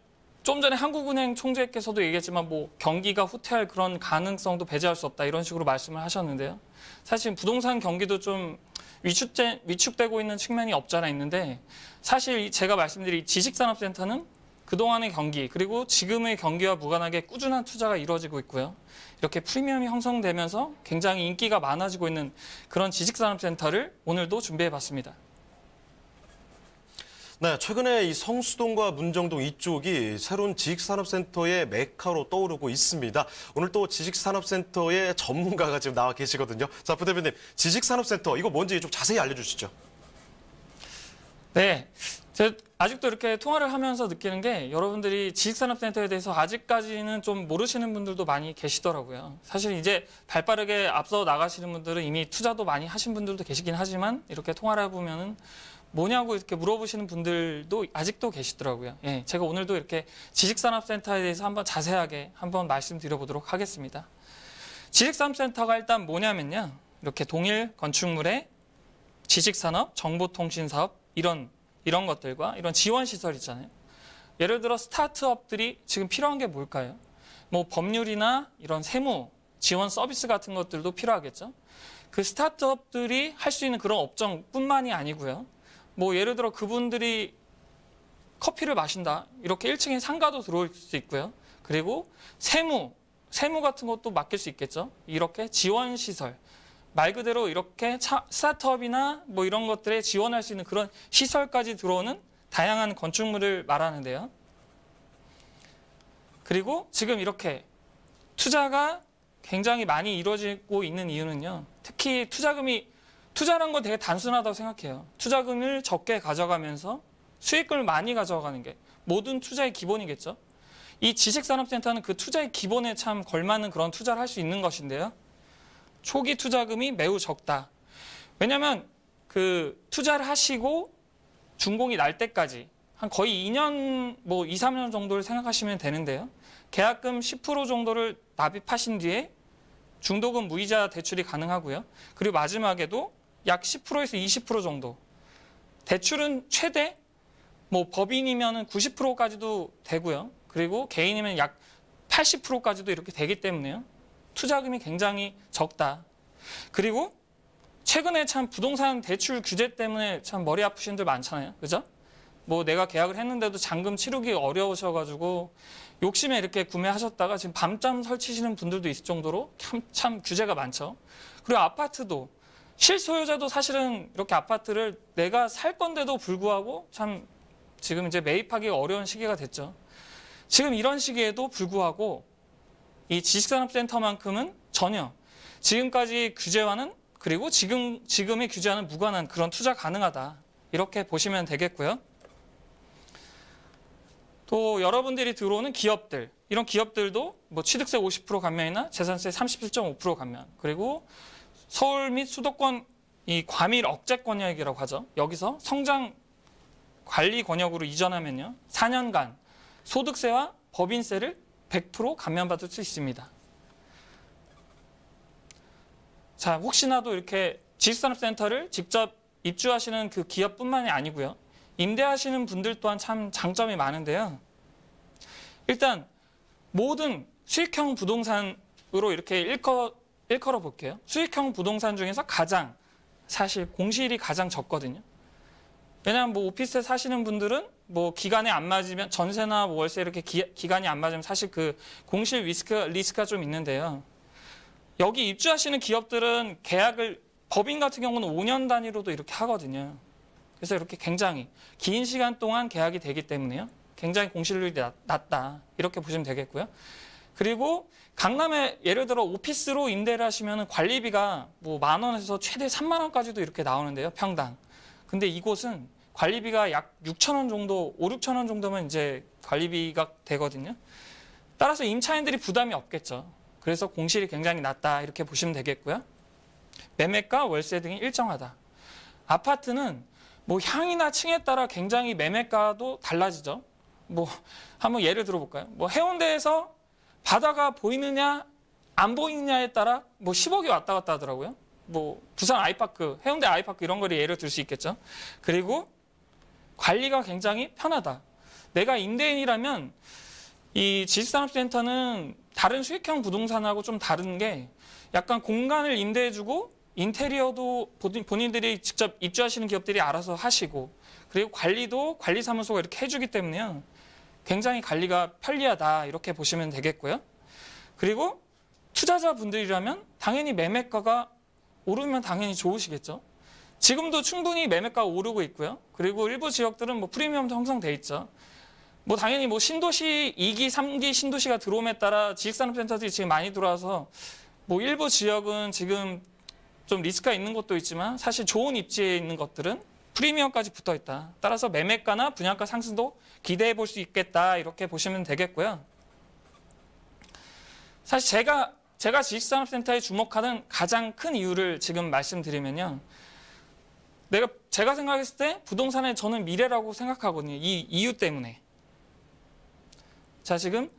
좀 전에 한국은행 총재께서도 얘기했지만 경기가 후퇴할 그런 가능성도 배제할 수 없다 이런 식으로 말씀을 하셨는데요. 사실 부동산 경기도 좀 위축되고 있는 측면이 없지 않아 있는데 사실 제가 말씀드린 지식산업센터는 그동안의 경기 그리고 지금의 경기와 무관하게 꾸준한 투자가 이루어지고 있고요. 이렇게 프리미엄이 형성되면서 굉장히 인기가 많아지고 있는 그런 지식산업센터를 오늘도 준비해봤습니다. 네, 최근에 이 성수동과 문정동 이쪽이 새로운 지식산업센터의 메카로 떠오르고 있습니다. 오늘 또 지식산업센터의 전문가가 지금 나와 계시거든요. 자, 부대표님, 지식산업센터 이거 뭔지 좀 자세히 알려주시죠. 네, 제가 아직도 이렇게 통화를 하면서 느끼는 게 여러분들이 지식산업센터에 대해서 아직까지는 좀 모르시는 분들도 많이 계시더라고요. 사실 이제 발빠르게 앞서 나가시는 분들은 이미 투자도 많이 하신 분들도 계시긴 하지만 이렇게 통화를 해보면은 뭐냐고 이렇게 물어보시는 분들도 아직도 계시더라고요. 예, 제가 오늘도 이렇게 지식산업센터에 대해서 한번 자세하게 한번 말씀드려보도록 하겠습니다. 지식산업센터가 일단 뭐냐면요. 이렇게 동일 건축물의 지식산업, 정보통신사업 이런 것들과 이런 지원시설 있잖아요. 예를 들어 스타트업들이 지금 필요한 게 뭘까요? 법률이나 이런 세무, 지원 서비스 같은 것들도 필요하겠죠. 그 스타트업들이 할 수 있는 그런 업종뿐만이 아니고요. 예를 들어 그분들이 커피를 마신다. 이렇게 1층에 상가도 들어올 수 있고요. 그리고 세무 같은 것도 맡길 수 있겠죠. 이렇게 지원시설. 말 그대로 이렇게 스타트업이나 이런 것들에 지원할 수 있는 그런 시설까지 들어오는 다양한 건축물을 말하는데요. 그리고 지금 이렇게 투자가 굉장히 많이 이루어지고 있는 이유는요. 특히 투자라는 건 되게 단순하다고 생각해요. 투자금을 적게 가져가면서 수익금을 많이 가져가는 게 모든 투자의 기본이겠죠. 이 지식산업센터는 그 투자의 기본에 참 걸맞는 그런 투자를 할 수 있는 것인데요. 초기 투자금이 매우 적다. 왜냐하면 투자를 하시고 준공이 날 때까지 한 거의 2년, 2, 3년 정도를 생각하시면 되는데요. 계약금 10% 정도를 납입하신 뒤에 중도금 무이자 대출이 가능하고요. 그리고 마지막에도 약 10%에서 20% 정도. 대출은 최대 법인이면 90%까지도 되고요. 그리고 개인이면 약 80%까지도 이렇게 되기 때문에요. 투자금이 굉장히 적다. 그리고 최근에 참 부동산 대출 규제 때문에 참 머리 아프신 분들 많잖아요. 그죠? 내가 계약을 했는데도 잔금 치르기 어려우셔가지고 욕심에 이렇게 구매하셨다가 지금 밤잠 설치시는 분들도 있을 정도로 참 규제가 많죠. 그리고 아파트도 실소유자도 사실은 이렇게 아파트를 내가 살 건데도 불구하고 참 지금 이제 매입하기가 어려운 시기가 됐죠. 지금 이런 시기에도 불구하고 이 지식산업센터만큼은 전혀 지금까지 규제와는 그리고 지금의 규제와는 무관한 그런 투자 가능하다. 이렇게 보시면 되겠고요. 또 여러분들이 들어오는 기업들, 이런 기업들도 취득세 50% 감면이나 재산세 37.5% 감면, 그리고 서울 및 수도권 이 과밀 억제 권역이라고 하죠. 여기서 성장 관리 권역으로 이전하면요. 4년간 소득세와 법인세를 100% 감면받을 수 있습니다. 자, 혹시나도 이렇게 지식산업센터를 직접 입주하시는 그 기업뿐만이 아니고요. 임대하시는 분들 또한 참 장점이 많은데요. 일단 모든 수익형 부동산으로 이렇게 일컬어 볼게요. 수익형 부동산 중에서 가장 사실 공실이 가장 적거든요. 왜냐하면 뭐 오피스에 사시는 분들은 뭐 기간에 안 맞으면 전세나 뭐 월세 이렇게 기간이 안 맞으면 사실 그 공실 리스크가 좀 있는데요. 여기 입주하시는 기업들은 계약을 법인 같은 경우는 5년 단위로도 이렇게 하거든요. 그래서 이렇게 굉장히 긴 시간 동안 계약이 되기 때문에요. 굉장히 공실률이 낮다. 이렇게 보시면 되겠고요. 그리고 강남에 예를 들어 오피스로 임대를 하시면 관리비가 뭐 10,000원에서 최대 30,000원까지도 이렇게 나오는데요. 평당. 근데 이곳은 관리비가 약 6,000원 정도, 5,000~6,000원 정도면 이제 관리비가 되거든요. 따라서 임차인들이 부담이 없겠죠. 그래서 공실이 굉장히 낮다. 이렇게 보시면 되겠고요. 매매가, 월세 등이 일정하다. 아파트는 뭐 향이나 층에 따라 굉장히 매매가도 달라지죠. 뭐 한번 예를 들어볼까요? 뭐 해운대에서 바다가 보이느냐 안 보이느냐에 따라 뭐 10억이 왔다 갔다 하더라고요. 뭐 부산 아이파크, 해운대 아이파크 이런 거를 예를 들 수 있겠죠. 그리고 관리가 굉장히 편하다. 내가 임대인이라면 이 지식산업센터는 다른 수익형 부동산하고 좀 다른 게 약간 공간을 임대해주고 인테리어도 본인들이 직접 입주하시는 기업들이 알아서 하시고 그리고 관리도 관리사무소가 이렇게 해주기 때문에요. 굉장히 관리가 편리하다 이렇게 보시면 되겠고요. 그리고 투자자분들이라면 당연히 매매가가 오르면 당연히 좋으시겠죠. 지금도 충분히 매매가가 오르고 있고요. 그리고 일부 지역들은 뭐 프리미엄도 형성돼 있죠. 뭐 당연히 뭐 신도시 2기, 3기 신도시가 들어옴에 따라 지식산업센터들이 지금 많이 들어와서 뭐 일부 지역은 지금 좀 리스크가 있는 곳도 있지만 사실 좋은 입지에 있는 것들은 프리미엄까지 붙어 있다. 따라서 매매가나 분양가 상승도 기대해 볼 수 있겠다. 이렇게 보시면 되겠고요. 사실 제가 지식산업센터에 주목하는 가장 큰 이유를 지금 말씀드리면요. 제가 생각했을 때 부동산의 저는 미래라고 생각하거든요. 이 이유 때문에. 자, 지금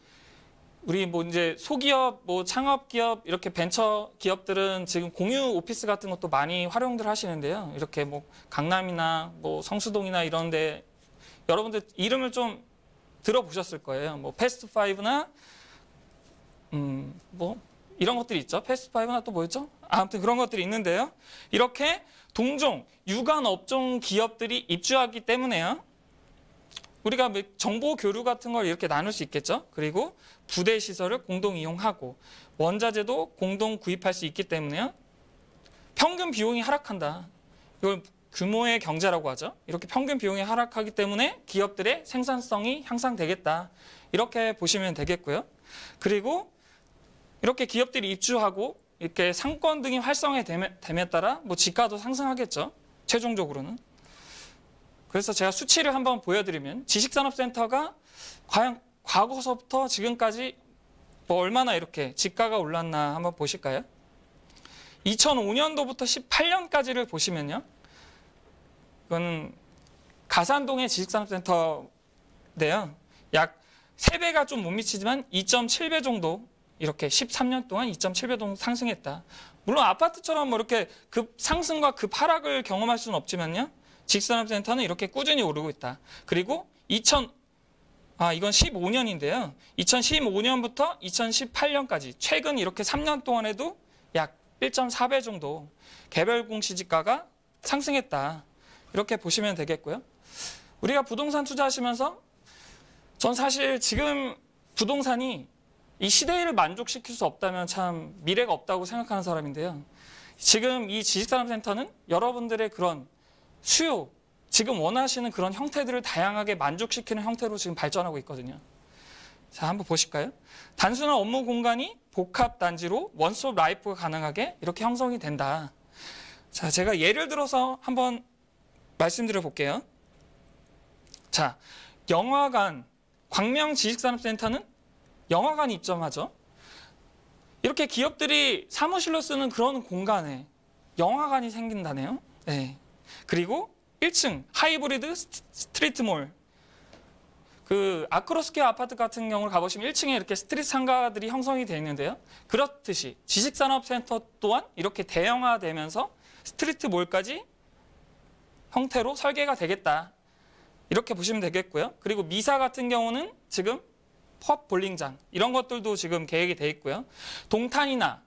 우리 뭐 이제 소기업, 뭐 창업기업, 이렇게 벤처 기업들은 지금 공유 오피스 같은 것도 많이 활용들 하시는데요. 이렇게 뭐 강남이나 뭐 성수동이나 이런데 여러분들 이름을 좀 들어보셨을 거예요. 뭐 패스트5나 뭐 이런 것들이 있죠. 패스트5나 또 뭐였죠? 아무튼 그런 것들이 있는데요. 이렇게 동종, 유관 업종 기업들이 입주하기 때문에요. 우리가 정보 교류 같은 걸 이렇게 나눌 수 있겠죠. 그리고 부대 시설을 공동 이용하고 원자재도 공동 구입할 수 있기 때문에요. 평균 비용이 하락한다. 이걸 규모의 경제라고 하죠. 이렇게 평균 비용이 하락하기 때문에 기업들의 생산성이 향상되겠다. 이렇게 보시면 되겠고요. 그리고 이렇게 기업들이 입주하고 이렇게 상권 등이 활성화됨에 따라 뭐 지가도 상승하겠죠. 최종적으로는. 그래서 제가 수치를 한번 보여드리면 지식산업센터가 과연 과거서부터 지금까지 뭐 얼마나 이렇게 지가가 올랐나 한번 보실까요? 2005년도부터 18년까지를 보시면요. 이거는 가산동의 지식산업센터인데요. 약 3배가 좀 못 미치지만 2.7배 정도 이렇게 13년 동안 2.7배 정도 상승했다. 물론 아파트처럼 뭐 이렇게 급 상승과 급 하락을 경험할 수는 없지만요. 지식산업센터는 이렇게 꾸준히 오르고 있다. 그리고 이건 15년인데요. 2015년부터 2018년까지 최근 이렇게 3년 동안에도 약 1.4배 정도 개별 공시지가가 상승했다. 이렇게 보시면 되겠고요. 우리가 부동산 투자하시면서 전 사실 지금 부동산이 이 시대를 만족시킬 수 없다면 참 미래가 없다고 생각하는 사람인데요. 지금 이 지식산업센터는 여러분들의 그런 수요, 지금 원하시는 그런 형태들을 다양하게 만족시키는 형태로 지금 발전하고 있거든요. 자, 한번 보실까요? 단순한 업무 공간이 복합 단지로 원스톱 라이프가 가능하게 이렇게 형성이 된다. 자, 제가 예를 들어서 한번 말씀드려 볼게요. 자, 영화관, 광명지식산업센터는 영화관이 입점하죠. 이렇게 기업들이 사무실로 쓰는 그런 공간에 영화관이 생긴다네요. 네. 그리고 1층 하이브리드 스트리트몰. 그 아크로스퀘어 아파트 같은 경우를 가보시면 1층에 이렇게 스트리트 상가들이 형성이 되어 있는데요. 그렇듯이 지식산업센터 또한 이렇게 대형화되면서 스트리트몰까지 형태로 설계가 되겠다. 이렇게 보시면 되겠고요. 그리고 미사 같은 경우는 지금 펍 볼링장 이런 것들도 지금 계획이 돼 있고요. 동탄이나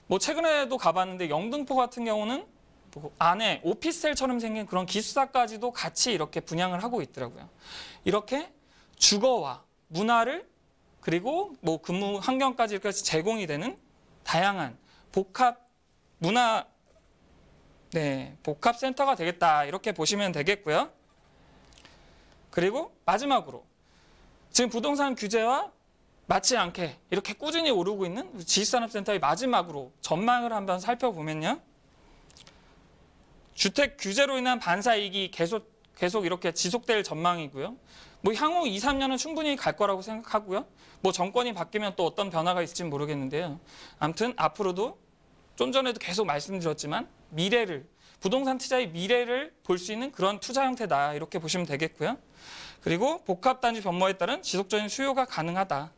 뭐 최근에도 가봤는데 영등포 같은 경우는 뭐 안에 오피스텔처럼 생긴 그런 기숙사까지도 같이 이렇게 분양을 하고 있더라고요. 이렇게 주거와 문화를 그리고 뭐 근무 환경까지 이렇게 제공이 되는 다양한 복합 문화 복합 센터가 되겠다 이렇게 보시면 되겠고요. 그리고 마지막으로 지금 부동산 규제와 맞지 않게 이렇게 꾸준히 오르고 있는 지식산업센터의 마지막으로 전망을 한번 살펴보면요. 주택 규제로 인한 반사이익이 계속 이렇게 지속될 전망이고요. 뭐 향후 2, 3년은 충분히 갈 거라고 생각하고요. 뭐 정권이 바뀌면 또 어떤 변화가 있을지 모르겠는데요. 아무튼 앞으로도 좀 전에도 계속 말씀드렸지만 부동산 투자의 미래를 볼 수 있는 그런 투자 형태다 이렇게 보시면 되겠고요. 그리고 복합단지 변모에 따른 지속적인 수요가 가능하다.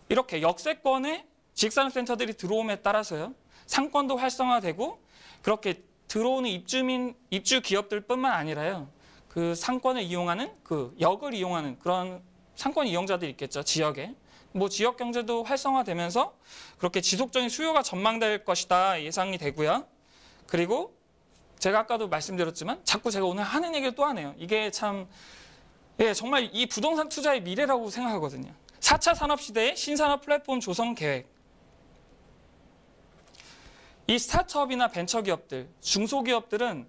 이렇게 역세권에 지식산업센터들이 들어옴에 따라서요. 상권도 활성화되고 그렇게 들어오는 입주 기업들뿐만 아니라요. 그 상권을 이용하는 그 역을 이용하는 그런 상권 이용자들이 있겠죠. 지역에. 뭐 지역 경제도 활성화되면서 그렇게 지속적인 수요가 전망될 것이다 예상이 되고요. 그리고 제가 아까도 말씀드렸지만 자꾸 제가 오늘 하는 얘기를 또 하네요. 이게 참 정말 이 부동산 투자의 미래라고 생각하거든요. 4차 산업시대의 신산업 플랫폼 조성 계획. 이 스타트업이나 벤처기업들, 중소기업들은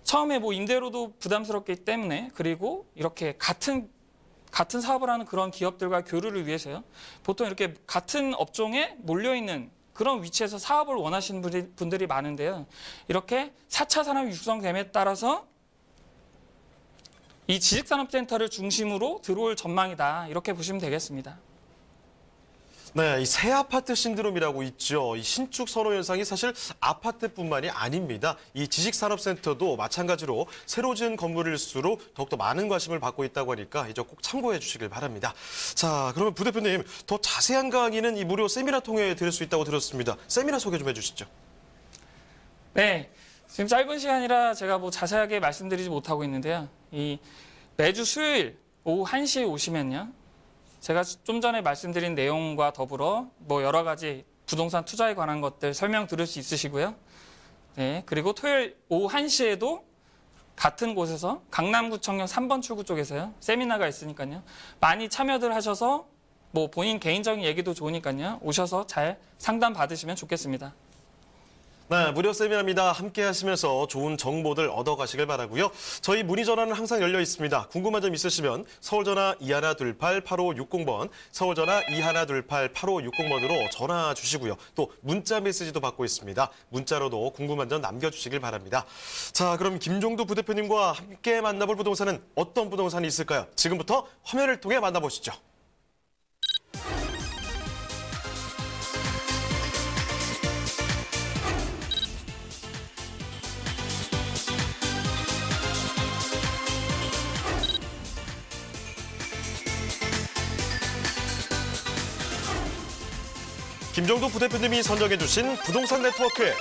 처음에 뭐 임대료도 부담스럽기 때문에 그리고 이렇게 같은 사업을 하는 그런 기업들과 교류를 위해서요. 보통 이렇게 같은 업종에 몰려있는 그런 위치에서 사업을 원하시는 분들이 많은데요. 이렇게 4차 산업이 육성됨에 따라서 이 지식산업센터를 중심으로 들어올 전망이다. 이렇게 보시면 되겠습니다. 네, 이 새 아파트 신드롬이라고 있죠. 이 신축 선호 현상이 사실 아파트뿐만이 아닙니다. 이 지식산업센터도 마찬가지로 새로 지은 건물일수록 더욱더 많은 관심을 받고 있다고 하니까 이제 꼭 참고해 주시길 바랍니다. 자, 그러면 부 대표님, 더 자세한 강의는 이 무료 세미나 통해 들을 수 있다고 들었습니다. 세미나 소개 좀 해주시죠. 네, 지금 짧은 시간이라 제가 뭐 자세하게 말씀드리지 못하고 있는데요. 이 매주 수요일 오후 1시에 오시면요. 제가 좀 전에 말씀드린 내용과 더불어 뭐 여러 가지 부동산 투자에 관한 것들 설명 들을 수 있으시고요. 네, 그리고 토요일 오후 1시에도 같은 곳에서 강남구청역 3번 출구 쪽에서요. 세미나가 있으니까요. 많이 참여들 하셔서 뭐 본인 개인적인 얘기도 좋으니까요. 오셔서 잘 상담 받으시면 좋겠습니다. 네, 무료 세미나입니다. 함께 하시면서 좋은 정보들 얻어가시길 바라고요. 저희 문의 전화는 항상 열려 있습니다. 궁금한 점 있으시면 서울전화 2128-8560번, 서울전화 2128-8560번으로 전화 주시고요. 또 문자 메시지도 받고 있습니다. 문자로도 궁금한 점 남겨주시길 바랍니다. 자, 그럼 김종두 부대표님과 함께 만나볼 부동산은 어떤 부동산이 있을까요? 지금부터 화면을 통해 만나보시죠. 김종두 부대표님이 선정해주신 부동산 네트워크.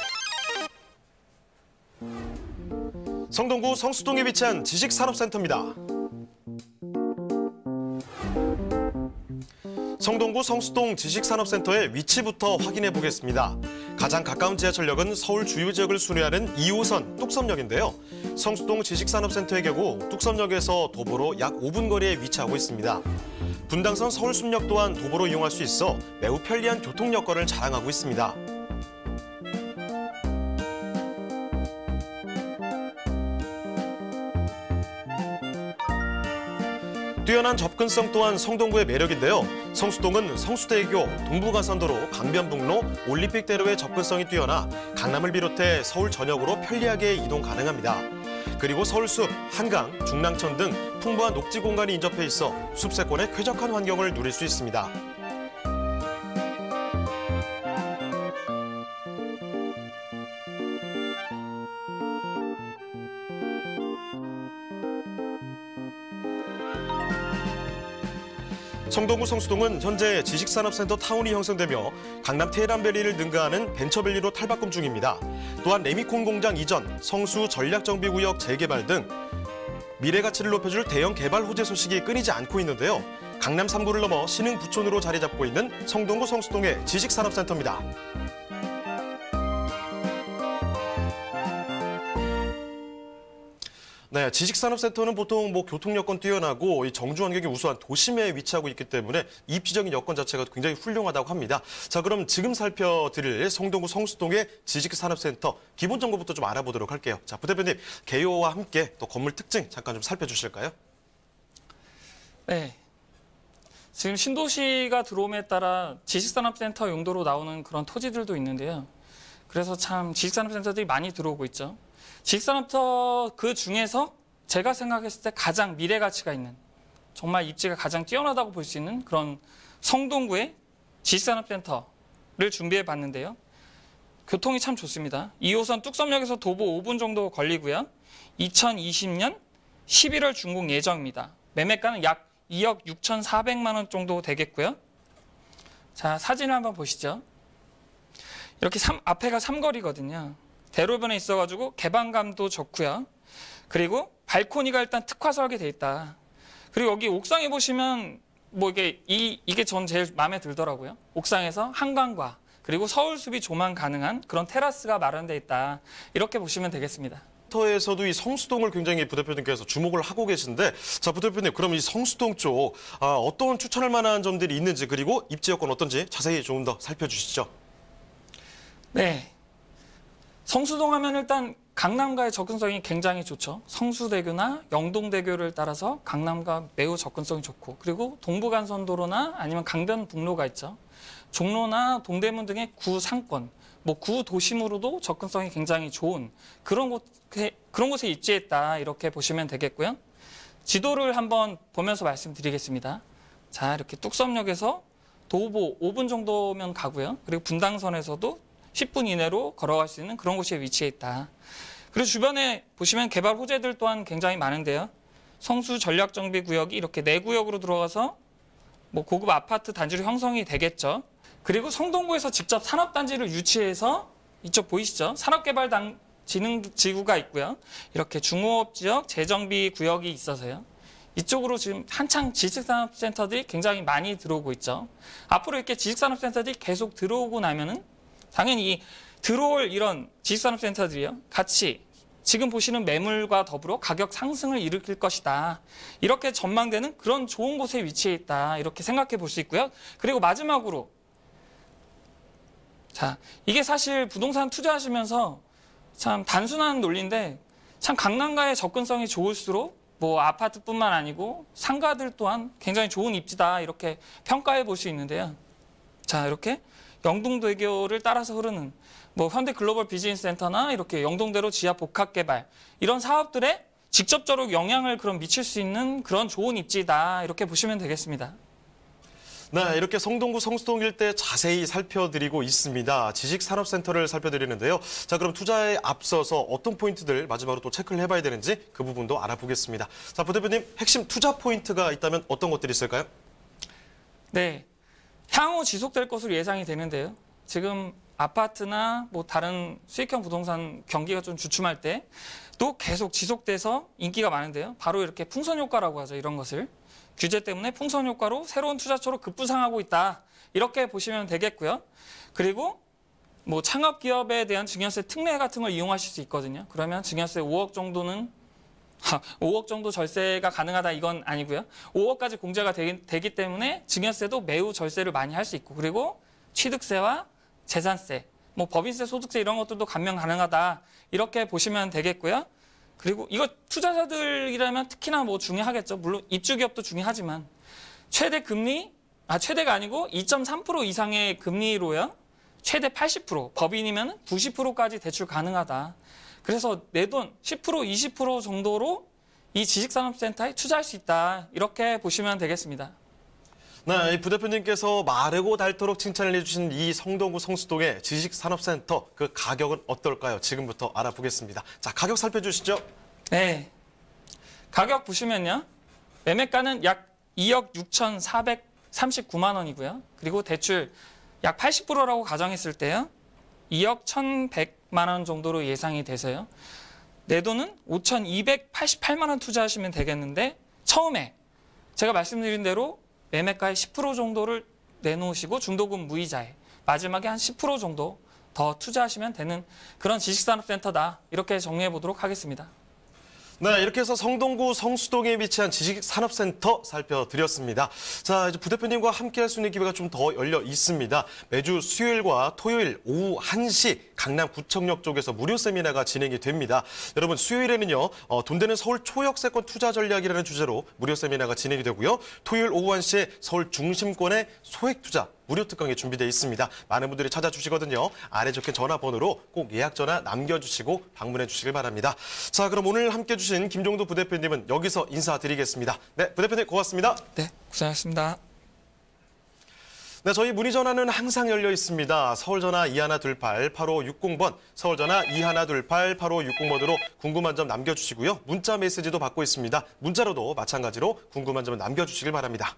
성동구 성수동에 위치한 지식산업센터입니다. 성동구 성수동 지식산업센터의 위치부터 확인해 보겠습니다. 가장 가까운 지하철역은 서울 주요 지역을 순회하는 2호선 뚝섬역인데요. 성수동 지식산업센터의 경우 뚝섬역에서 도보로 약 5분 거리에 위치하고 있습니다. 분당선 서울숲역 또한 도보로 이용할 수 있어 매우 편리한 교통 여건을 자랑하고 있습니다. 뛰어난 접근성 또한 성동구의 매력인데요. 성수동은 성수대교, 동부가선도로, 강변북로, 올림픽대로의 접근성이 뛰어나 강남을 비롯해 서울 전역으로 편리하게 이동 가능합니다. 그리고 서울숲, 한강, 중랑천 등 풍부한 녹지 공간이 인접해 있어 숲세권의 쾌적한 환경을 누릴 수 있습니다. 성동구 성수동은 현재 지식산업센터 타운이 형성되며 강남 테헤란밸리를 능가하는 벤처밸리로 탈바꿈 중입니다. 또한 레미콘 공장 이전, 성수 전략정비구역 재개발 등 미래 가치를 높여줄 대형 개발 호재 소식이 끊이지 않고 있는데요. 강남 3구를 넘어 신흥 부촌으로 자리 잡고 있는 성동구 성수동의 지식산업센터입니다. 네, 지식산업센터는 보통 교통 여건 뛰어나고 이 정주 환경이 우수한 도심에 위치하고 있기 때문에 입지적인 여건 자체가 굉장히 훌륭하다고 합니다. 자, 그럼 지금 살펴드릴 성동구 성수동의 지식산업센터 기본 정보부터 좀 알아보도록 할게요. 자, 부대표님 개요와 함께 또 건물 특징 잠깐 좀 살펴주실까요? 네. 지금 신도시가 들어옴에 따라 지식산업센터 용도로 나오는 그런 토지들도 있는데요. 그래서 참 지식산업센터들이 많이 들어오고 있죠. 지식산업센터 그 중에서 제가 생각했을 때 가장 미래 가치가 있는, 정말 입지가 가장 뛰어나다고 볼 수 있는 그런 성동구의 지식산업센터를 준비해 봤는데요. 교통이 참 좋습니다. 2호선 뚝섬역에서 도보 5분 정도 걸리고요. 2020년 11월 준공 예정입니다. 매매가는 약 2억 6,400만 원 정도 되겠고요. 자, 사진을 한번 보시죠. 이렇게 앞에가 삼거리거든요. 대로변에 있어가지고 개방감도 좋고요. 그리고 발코니가 일단 특화 설계돼 있다. 그리고 여기 옥상에 보시면 이게 전 제일 마음에 들더라고요. 옥상에서 한강과 그리고 서울 수비 조망 가능한 그런 테라스가 마련돼 있다. 이렇게 보시면 되겠습니다. 에서도 이 성수동을 굉장히 부대표님께서 주목을 하고 계신데, 자, 부대표님 그럼 이 성수동 쪽 어떤 추천할 만한 점들이 있는지, 그리고 입지 여건 어떤지 자세히 조금 더 살펴주시죠. 네. 성수동 하면 일단 강남과의 접근성이 굉장히 좋죠. 성수대교나 영동대교를 따라서 강남과 매우 접근성이 좋고, 그리고 동부간선도로나 아니면 강변북로가 있죠. 종로나 동대문 등의 구상권, 구도심으로도 접근성이 굉장히 좋은 그런 곳에 입지했다. 이렇게 보시면 되겠고요. 지도를 한번 보면서 말씀드리겠습니다. 자, 이렇게 뚝섬역에서 도보 5분 정도면 가고요. 그리고 분당선에서도 10분 이내로 걸어갈 수 있는 그런 곳에 위치해 있다. 그리고 주변에 보시면 개발 호재들 또한 굉장히 많은데요. 성수 전략정비구역이 이렇게 내구역으로 들어가서 고급 아파트 단지로 형성이 되겠죠. 그리고 성동구에서 직접 산업단지를 유치해서 이쪽 보이시죠? 산업개발진흥지구가 있고요. 이렇게 중호업지역 재정비구역이 있어서요. 이쪽으로 지금 한창 지식산업센터들이 굉장히 많이 들어오고 있죠. 앞으로 이렇게 지식산업센터들이 계속 들어오고 나면은 당연히 들어올 이런 지식산업센터들이요. 같이 지금 보시는 매물과 더불어 가격 상승을 일으킬 것이다. 이렇게 전망되는 그런 좋은 곳에 위치해 있다. 이렇게 생각해 볼 수 있고요. 그리고 마지막으로, 자, 이게 사실 부동산 투자하시면서 참 단순한 논리인데, 참 강남과의 접근성이 좋을수록 아파트뿐만 아니고 상가들 또한 굉장히 좋은 입지다. 이렇게 평가해 볼 수 있는데요. 자, 이렇게 영동대교를 따라서 흐르는 현대 글로벌 비즈니스 센터나 이렇게 영동대로 지하 복합 개발, 이런 사업들에 직접적으로 영향을 미칠 수 있는 그런 좋은 입지다. 이렇게 보시면 되겠습니다. 네, 이렇게 성동구 성수동 일대 자세히 살펴드리고 있습니다. 지식산업센터를 살펴드리는데요. 자, 그럼 투자에 앞서서 어떤 포인트들 마지막으로 또 체크를 해봐야 되는지 그 부분도 알아보겠습니다. 자, 부대표님 핵심 투자 포인트가 있다면 어떤 것들이 있을까요? 네, 향후 지속될 것으로 예상이 되는데요. 지금 아파트나 다른 수익형 부동산 경기가 좀 주춤할 때 또 계속 지속돼서 인기가 많은데요. 바로 이렇게 풍선 효과라고 하죠. 이런 것을. 규제 때문에 풍선 효과로 새로운 투자처로 급부상하고 있다. 이렇게 보시면 되겠고요. 그리고 창업 기업에 대한 증여세 특례 같은 걸 이용하실 수 있거든요. 그러면 증여세 5억 정도는 5억 정도 절세가 가능하다 이건 아니고요. 5억까지 공제가 되기 때문에 증여세도 매우 절세를 많이 할 수 있고, 그리고 취득세와 재산세, 법인세, 소득세 이런 것들도 감면 가능하다. 이렇게 보시면 되겠고요. 그리고 이거 투자자들이라면 특히나 중요하겠죠. 물론 입주기업도 중요하지만 최대가 아니고 2.3% 이상의 금리로요. 최대 80%, 법인이면 90%까지 대출 가능하다. 그래서 내 돈 10%, 20% 정도로 이 지식산업센터에 투자할 수 있다. 이렇게 보시면 되겠습니다. 네, 이 부대표님께서 마르고 닳도록 칭찬을 해주신 이 성동구 성수동의 지식산업센터, 그 가격은 어떨까요? 지금부터 알아보겠습니다. 자, 가격 살펴주시죠. 네, 가격 보시면요. 매매가는 약 2억 6,439만 원이고요. 그리고 대출 약 80%라고 가정했을 때요. 2억 1,100만 원 정도로 예상이 돼서요. 내 돈은 5,288만 원 투자하시면 되겠는데, 처음에 제가 말씀드린 대로 매매가의 10% 정도를 내놓으시고 중도금 무이자에 마지막에 한 10% 정도 더 투자하시면 되는 그런 지식산업센터다. 이렇게 정리해 보도록 하겠습니다. 네, 이렇게 해서 성동구 성수동에 위치한 지식산업센터 살펴드렸습니다. 자, 이제 부대표님과 함께할 수 있는 기회가 좀 더 열려 있습니다. 매주 수요일과 토요일 오후 1시 강남구청역 쪽에서 무료 세미나가 진행이 됩니다. 여러분, 수요일에는요, 돈 되는 서울 초역세권 투자 전략이라는 주제로 무료 세미나가 진행이 되고요. 토요일 오후 1시에 서울 중심권의 소액 투자 무료 특강이 준비되어 있습니다. 많은 분들이 찾아주시거든요. 아래 적힌 전화번호로 꼭 예약 전화 남겨주시고 방문해 주시길 바랍니다. 자, 그럼 오늘 함께해 주신 김종도 부대표님은 여기서 인사드리겠습니다. 네, 부대표님 고맙습니다. 네, 고생하셨습니다. 네, 저희 문의 전화는 항상 열려 있습니다. 서울전화 2128-8560번, 서울전화 2128-8560번으로 궁금한 점 남겨주시고요. 문자 메시지도 받고 있습니다. 문자로도 마찬가지로 궁금한 점 남겨주시길 바랍니다.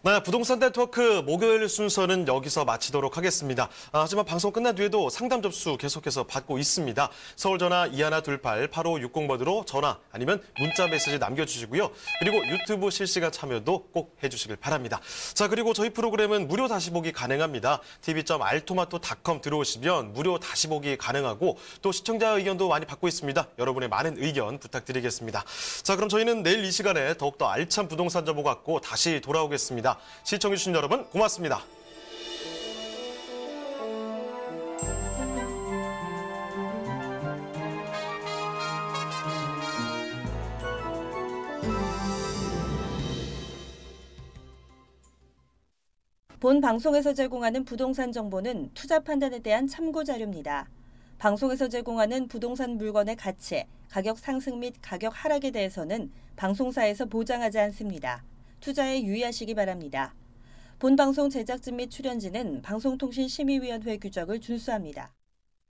네, 부동산 네트워크 목요일 순서는 여기서 마치도록 하겠습니다. 하지만 방송 끝난 뒤에도 상담 접수 계속해서 받고 있습니다. 서울전화 2128-8560번으로 전화 아니면 문자 메시지 남겨주시고요. 그리고 유튜브 실시간 참여도 꼭 해주시길 바랍니다. 자, 그리고 저희 프로그램은 무료 다시 보기 가능합니다. tv.altomato.com 들어오시면 무료 다시 보기 가능하고 또 시청자 의견도 많이 받고 있습니다. 여러분의 많은 의견 부탁드리겠습니다. 자, 그럼 저희는 내일 이 시간에 더욱더 알찬 부동산 정보 갖고 다시 돌아오겠습니다. 시청해주신 여러분 고맙습니다. 본 방송에서 제공하는 부동산 정보는 투자 판단에 대한 참고 자료입니다. 방송에서 제공하는 부동산 물건의 가치, 가격 상승 및 가격 하락에 대해서는 방송사에서 보장하지 않습니다. 투자에 유의하시기 바랍니다. 본 방송 제작진 및 출연진은 방송통신심의위원회 규정을 준수합니다.